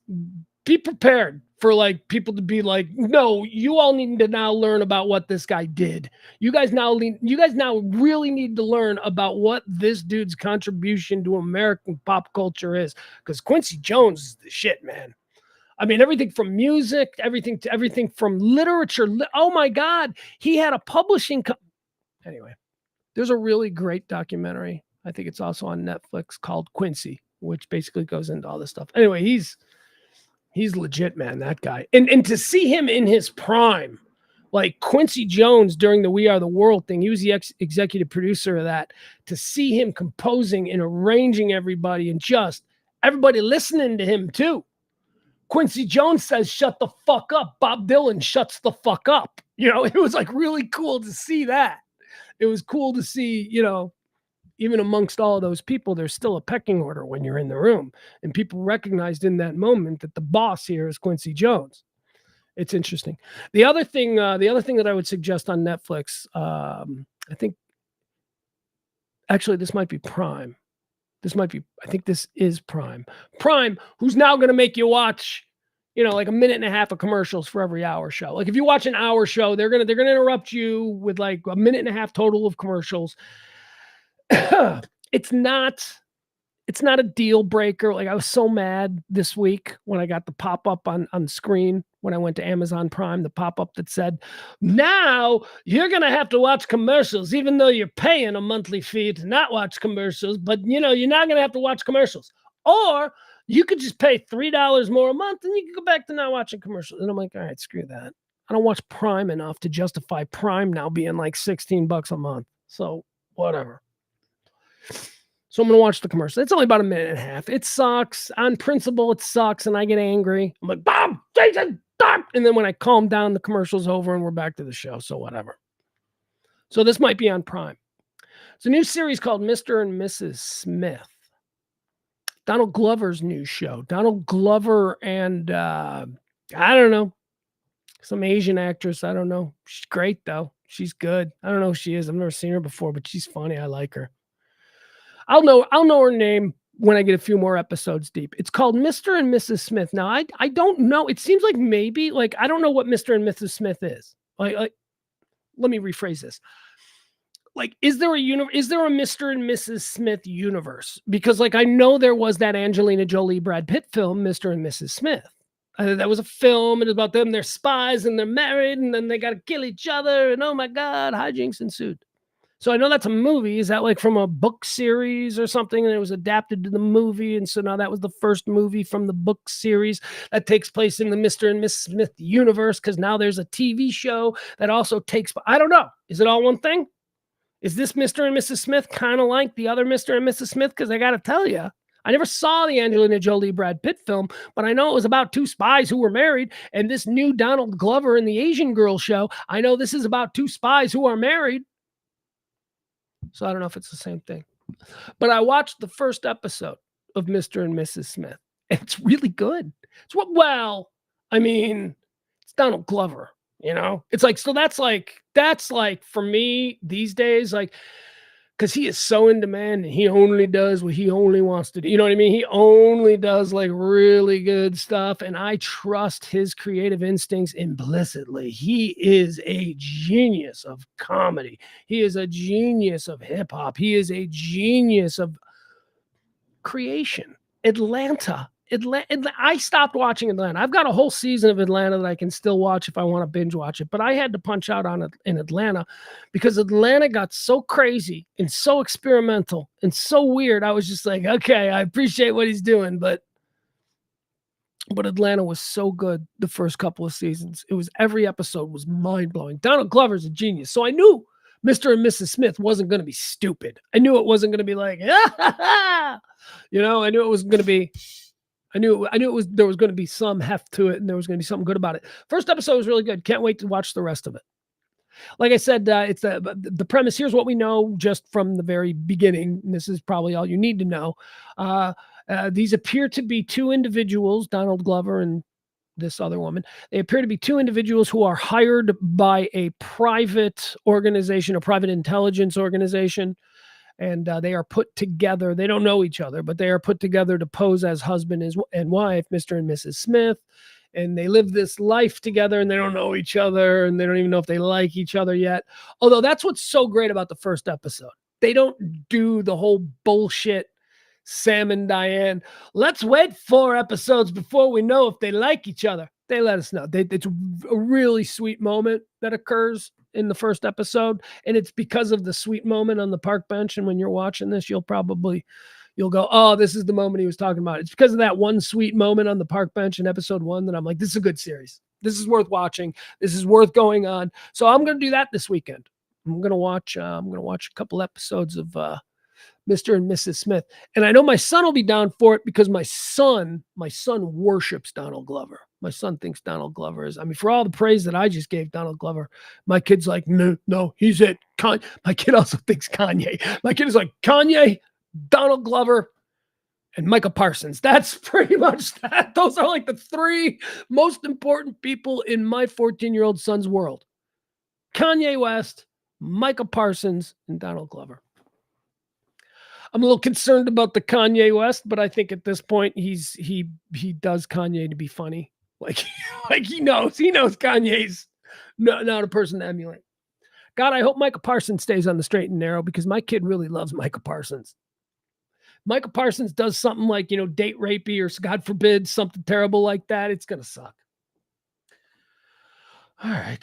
A: be prepared for like people to be like, no, you all need to now learn about what this guy did. You guys now really need to learn about what this dude's contribution to American pop culture is, because Quincy Jones is the shit, man. I mean, everything from music, everything from literature. Oh my God, he had a publishing Anyway, there's a really great documentary. I think it's also on Netflix called Quincy, which basically goes into all this stuff. Anyway, He's legit, man, that guy. And to see him in his prime, like Quincy Jones during the We Are the World thing, he was the executive producer of that. To see him composing and arranging everybody and just everybody listening to him too. Quincy Jones says, shut the fuck up. Bob Dylan shuts the fuck up. You know, it was like really cool to see that. It was cool to see, you know, even amongst all of those people, there's still a pecking order when you're in the room. And people recognized in that moment that the boss here is Quincy Jones. It's interesting. The other thing that I would suggest on Netflix, I think, actually, this might be Prime. I think this is Prime. Prime, who's now going to make you watch, you know, like a minute and a half of commercials for every hour show. Like if you watch an hour show, they're gonna interrupt you with like a minute and a half total of commercials. It's not a deal breaker. Like I was so mad this week when I got the pop-up on screen when I went to Amazon Prime, the pop-up that said, now you're going to have to watch commercials, even though you're paying a monthly fee to not watch commercials, but you know, you're not going to have to watch commercials. Or you could just pay $3 more a month and you can go back to not watching commercials. And I'm like, all right, screw that. I don't watch Prime enough to justify Prime now being like $16 a month. So whatever. So I'm going to watch the commercial. It's only about a minute and a half. It sucks. On principle, it sucks. And I get angry. I'm like, Bob, Jason, stop. And then when I calm down, the commercial's over and we're back to the show. So whatever. So this might be on Prime. It's a new series called Mr. and Mrs. Smith. Donald Glover's new show. Donald Glover and, I don't know, some Asian actress. I don't know. She's great, though. She's good. I don't know who she is. I've never seen her before, but she's funny. I like her. I'll know her name when I get a few more episodes deep. It's called Mr. and Mrs. Smith. Now, I don't know. It seems like maybe, like, I don't know what Mr. and Mrs. Smith is. Like, let me rephrase this. Like, is there a Mr. and Mrs. Smith universe? Because, like, I know there was that Angelina Jolie, Brad Pitt film, Mr. and Mrs. Smith. That was a film. It was about them. They're spies and they're married and then they got to kill each other. And oh my God, hijinks ensued. So I know that's a movie. Is that like from a book series or something? And it was adapted to the movie. And so now that was the first movie from the book series that takes place in the Mr. and Mrs. Smith universe. Because now there's a TV show that also takes, I don't know. Is it all one thing? Is this Mr. and Mrs. Smith kind of like the other Mr. and Mrs. Smith? Because I got to tell you, I never saw the Angelina Jolie Brad Pitt film, but I know it was about two spies who were married. And this new Donald Glover and the Asian Girl show, I know this is about two spies who are married. So I don't know if it's the same thing. But I watched the first episode of Mr. and Mrs. Smith. And it's really good. I mean, it's Donald Glover, you know? It's like, so that's like for me these days, like, because he is so in demand and he only does what he only wants to do. You know what I mean? He only does like really good stuff. And I trust his creative instincts implicitly. He is a genius of comedy. He is a genius of hip hop. He is a genius of creation. Atlanta. I stopped watching Atlanta. I've got a whole season of Atlanta that I can still watch if I want to binge watch it. But I had to punch out on it in Atlanta because Atlanta got so crazy and so experimental and so weird. I was just like, okay, I appreciate what he's doing, but Atlanta was so good the first couple of seasons. It was every episode was mind blowing. Donald Glover's a genius, so I knew Mr. and Mrs. Smith wasn't going to be stupid. I knew it wasn't going to be like, you know. I knew it was going to be. I knew there was going to be some heft to it and there was going to be something good about it. First episode was really good. Can't wait to watch the rest of it. Like I said, it's the premise. Here's what we know just from the very beginning. And this is probably all you need to know. These appear to be two individuals, Donald Glover and this other woman. They appear to be two individuals who are hired by a private organization, a private intelligence organization. And they are put together. They don't know each other, but they are put together to pose as husband and wife, Mr. and Mrs. Smith. And they live this life together and they don't know each other and they don't even know if they like each other yet. Although that's what's so great about the first episode. They don't do the whole bullshit Sam and Diane. Let's wait 4 episodes before we know if they like each other. They let us know. It's a really sweet moment that occurs in the first episode. And it's because of the sweet moment on the park bench. And when you're watching this, you'll probably you'll go, oh, this is the moment he was talking about. It's because of that one sweet moment on the park bench in episode 1 that I'm like, this is a good series. This is worth watching. This is worth going on. So I'm going to do that this weekend. I'm going to watch a couple episodes of Mr. and Mrs. Smith. And I know my son will be down for it because my son worships Donald Glover. My son thinks Donald Glover is, I mean, for all the praise that I just gave Donald Glover, my kid's like, no, he's it. My kid also thinks Kanye. My kid is like, Kanye, Donald Glover, and Micah Parsons. That's pretty much that. Those are like the 3 most important people in my 14-year-old son's world. Kanye West, Micah Parsons, and Donald Glover. I'm a little concerned about the Kanye West, but I think at this point he does Kanye to be funny. Like he knows Kanye's not a person to emulate. God, I hope Micah Parsons stays on the straight and narrow because my kid really loves Micah Parsons. Micah Parsons does something like, date rapey or God forbid something terrible like that. It's going to suck. All right.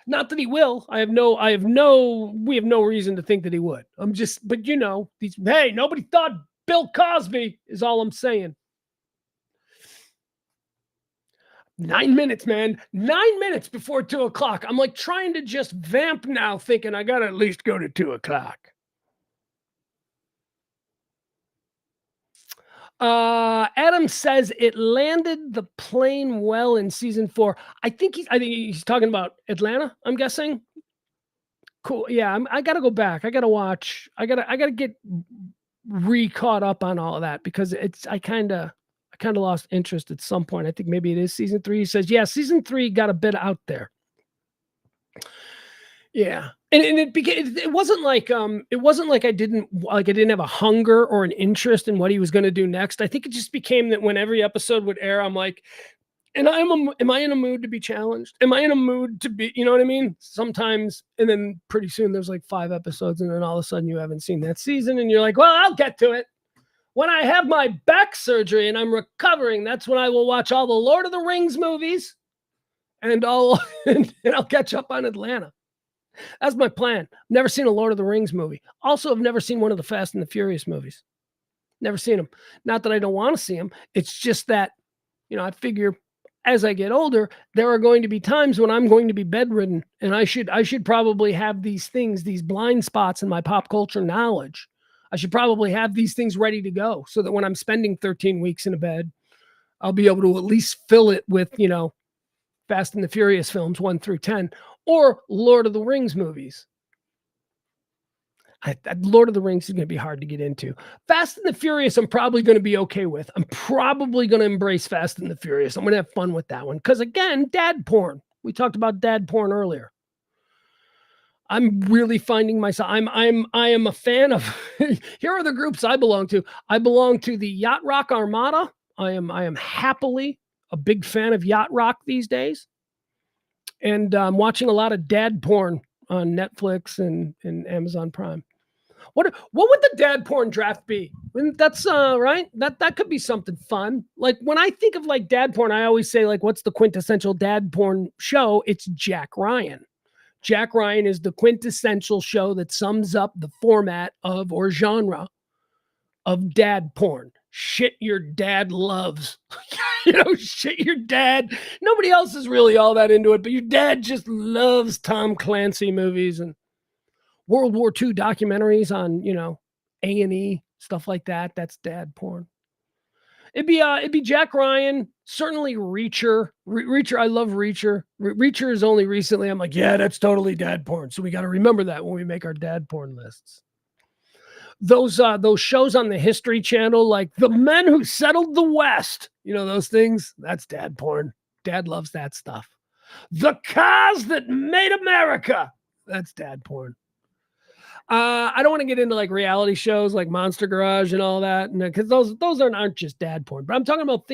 A: Not that he will. We have no reason to think that he would. Hey, nobody thought Bill Cosby is all I'm saying. 9 minutes, man. 9 minutes before 2:00. I'm like trying to just vamp now, thinking I got to at least go to 2:00. Adam says it landed the plane well in season 4. I think he's talking about Atlanta, I'm guessing. Cool. Yeah, I got to go back. I got to watch. I got to get caught up on all of that because I kind of lost interest at some point. I think maybe it is season 3. He says, yeah, season 3 got a bit out there. Yeah. And it wasn't like I didn't have a hunger or an interest in what he was going to do next. I think it just became that when every episode would air, I'm like, am I in a mood to be challenged? Am I in a mood to be, you know what I mean? Sometimes, and then pretty soon there's like 5 episodes and then all of a sudden you haven't seen that season and you're like, well, I'll get to it. When I have my back surgery and I'm recovering, that's when I will watch all the Lord of the Rings movies and I'll catch up on Atlanta. That's my plan. Never seen a Lord of the Rings movie. Also, I've never seen one of the Fast and the Furious movies. Never seen them. Not that I don't want to see them. It's just that, I figure as I get older, there are going to be times when I'm going to be bedridden, and I should probably have these things, these blind spots in my pop culture knowledge. I should probably have these things ready to go so that when I'm spending 13 weeks in a bed, I'll be able to at least fill it with, Fast and the Furious films 1 through 10 or Lord of the Rings movies. Lord of the Rings is going to be hard to get into. Fast and the Furious, I'm probably going to be okay with. I'm probably going to embrace Fast and the Furious. I'm going to have fun with that one. Because again, dad porn. We talked about dad porn earlier. I'm really finding myself. I am a fan of. Here are the groups I belong to. I belong to the Yacht Rock Armada. I am happily a big fan of Yacht Rock these days, and I'm watching a lot of dad porn on Netflix and Amazon Prime. What would the dad porn draft be? That's right. That could be something fun. Like when I think of like dad porn, I always say like, what's the quintessential dad porn show? It's Jack Ryan. Jack Ryan is the quintessential show that sums up the format of or genre of dad porn. Shit your dad loves. Shit your dad. Nobody else is really all that into it, but your dad just loves Tom Clancy movies and World War II documentaries on, A&E, stuff like that. That's dad porn. It'd be Jack Ryan, certainly Reacher. Reacher, I love Reacher. Reacher is only recently, I'm like, yeah, that's totally dad porn. So we got to remember that when we make our dad porn lists. Those shows on the History Channel, like The Men Who Settled the West, those things, that's dad porn. Dad loves that stuff. The Cars That Made America, that's dad porn. I don't want to get into like reality shows like Monster Garage and all that, because those aren't just dad porn. But I'm talking about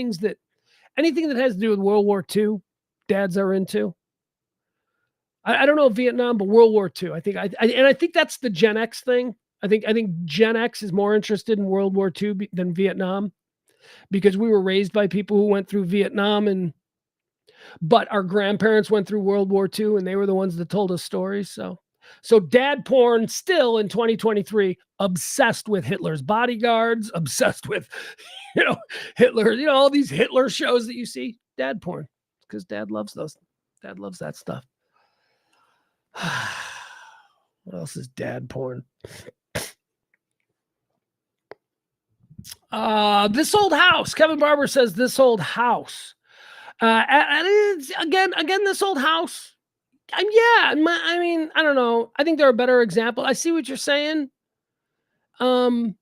A: anything that has to do with World War II, dads are into. I don't know Vietnam, but World War II. I think that's the Gen X thing. I think Gen X is more interested in World War II than Vietnam, because we were raised by people who went through Vietnam, but our grandparents went through World War II, and they were the ones that told us stories. So So dad porn still in 2023, obsessed with Hitler's bodyguards, obsessed with, Hitler, all these Hitler shows that you see, dad porn, because dad loves those. Dad loves that stuff. What else is dad porn? This old house. Kevin Barber says this old house. And it's, again, this old house. I don't know. I think there are better examples. I see what you're saying. I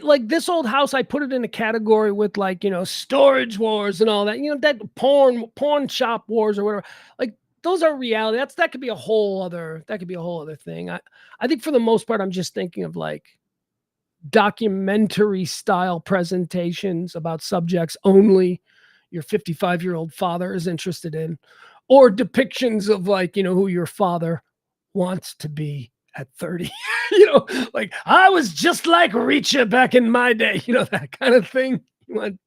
A: like this old house. I put it in a category with storage wars and all that. That porn shop wars or whatever. Like those are reality. That could be a whole other thing. I think for the most part, I'm just thinking of like documentary style presentations about subjects only your 55-year-old father is interested in, or depictions of who your father wants to be at 30, like I was just like Reacher back in my day, that kind of thing.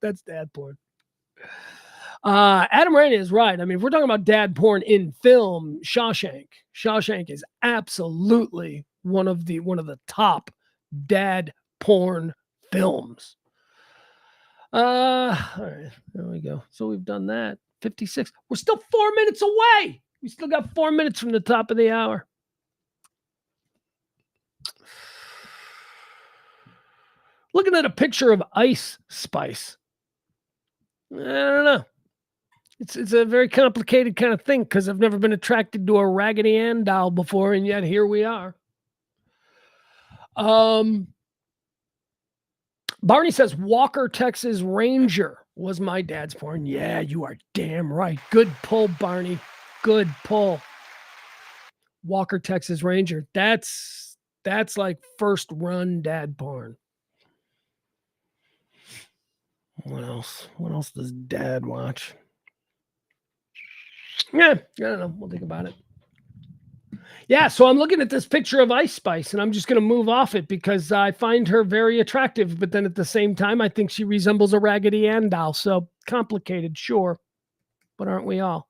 A: That's dad porn. Adam Rainey is right. I mean, if we're talking about dad porn in film, Shawshank is absolutely one of the top dad porn films. All right, there we go. So we've done that. 56. We're still 4 minutes away. We still got 4 minutes from the top of the hour. Looking at a picture of Ice Spice. I don't know. It's a very complicated kind of thing because I've never been attracted to a Raggedy Ann doll before, and yet here we are. Barney says Walker, Texas Ranger was my dad's porn. Yeah, you are damn right. Good pull, Barney. Good pull. Walker, Texas Ranger. That's like first run dad porn. What else? What else does dad watch? Yeah, I don't know. We'll think about it. Yeah, so I'm looking at this picture of Ice Spice, and I'm just going to move off it because I find her very attractive, but then at the same time, I think she resembles a Raggedy Ann doll. So complicated, sure, but aren't we all?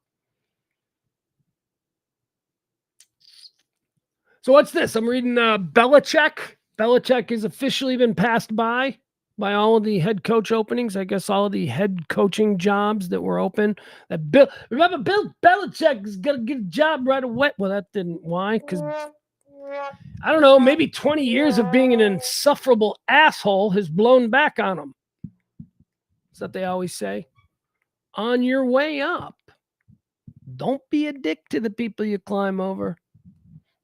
A: So what's this? I'm reading Belichick. Belichick has officially been passed by all of the head coach openings. I guess all of the head coaching jobs that were open. Remember Bill Belichick is going to get a job right away. Well, that didn't. Why? Because, I don't know, maybe 20 years of being an insufferable asshole has blown back on him. That's what they always say. On your way up, don't be a dick to the people you climb over.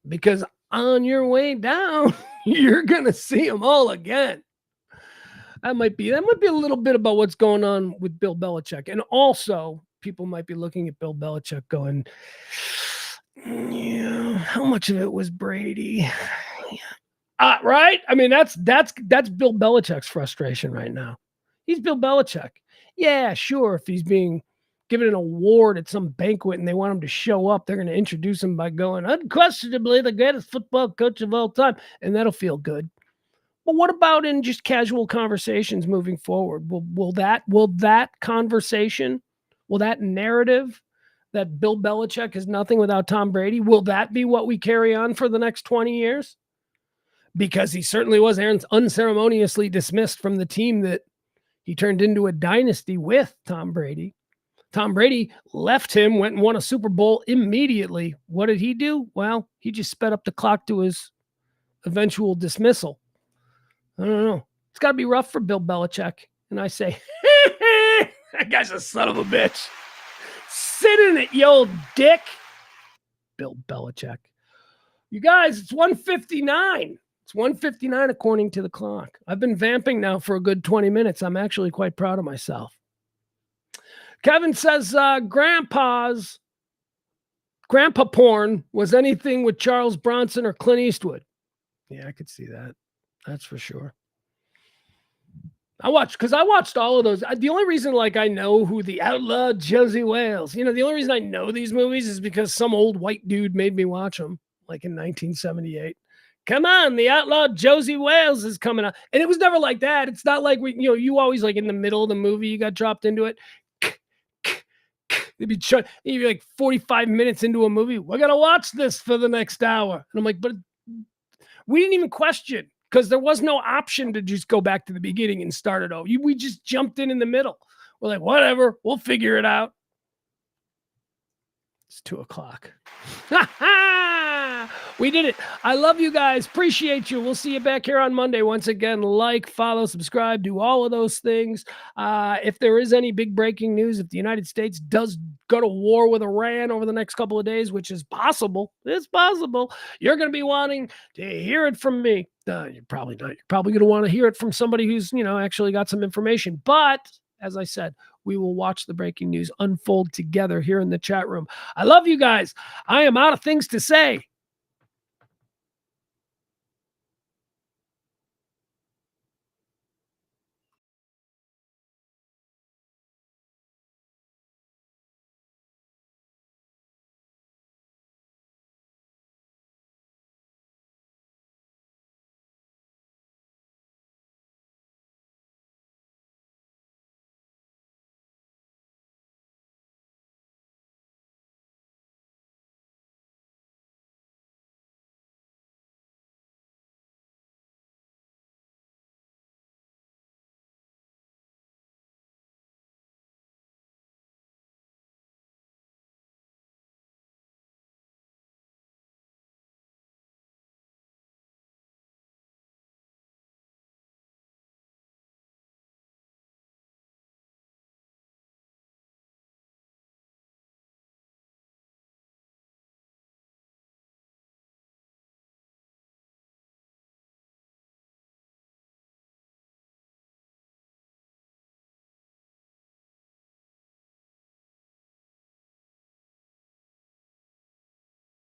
A: Because on your way down, you're going to see them all again. That might be a little bit about what's going on with Bill Belichick. And also, people might be looking at Bill Belichick going, yeah, how much of it was Brady? Right? I mean, that's Bill Belichick's frustration right now. He's Bill Belichick. Yeah, sure. If he's being given an award at some banquet and they want him to show up, they're going to introduce him by going, unquestionably the greatest football coach of all time. And that'll feel good. But what about in just casual conversations moving forward? Will that conversation, will that narrative that Bill Belichick is nothing without Tom Brady, will that be what we carry on for the next 20 years? Because he certainly was unceremoniously dismissed from the team that he turned into a dynasty with Tom Brady. Tom Brady left him, went and won a Super Bowl immediately. What did he do? Well, he just sped up the clock to his eventual dismissal. I don't know. It's got to be rough for Bill Belichick. And I say, that guy's a son of a bitch. Sit in it, you old dick. Bill Belichick. You guys, it's 1:59. It's 1:59 according to the clock. I've been vamping now for a good 20 minutes. I'm actually quite proud of myself. Kevin says grandpa porn was anything with Charles Bronson or Clint Eastwood. Yeah, I could see that. That's for sure. I watched all of those. The only reason I know who the outlaw Josie Wales, the only reason I know these movies is because some old white dude made me watch them in 1978. Come on, the outlaw Josie Wales is coming out. And it was never like that. It's not like you always in the middle of the movie, you got dropped into it. you'd be like 45 minutes into a movie. We're going to watch this for the next hour. And I'm like, but we didn't even question because there was no option to just go back to the beginning and start it over. We just jumped in the middle. We're like, whatever, we'll figure it out. It's 2:00. We did it. I love you guys. Appreciate you. We'll see you back here on Monday. Once again, like, follow, subscribe, do all of those things. If there is any big breaking news, if the United States does go to war with Iran over the next couple of days, which is possible, it's possible, you're going to be wanting to hear it from me. You're probably not. You're probably going to want to hear it from somebody who's, actually got some information. But as I said, we will watch the breaking news unfold together here in the chat room. I love you guys. I am out of things to say.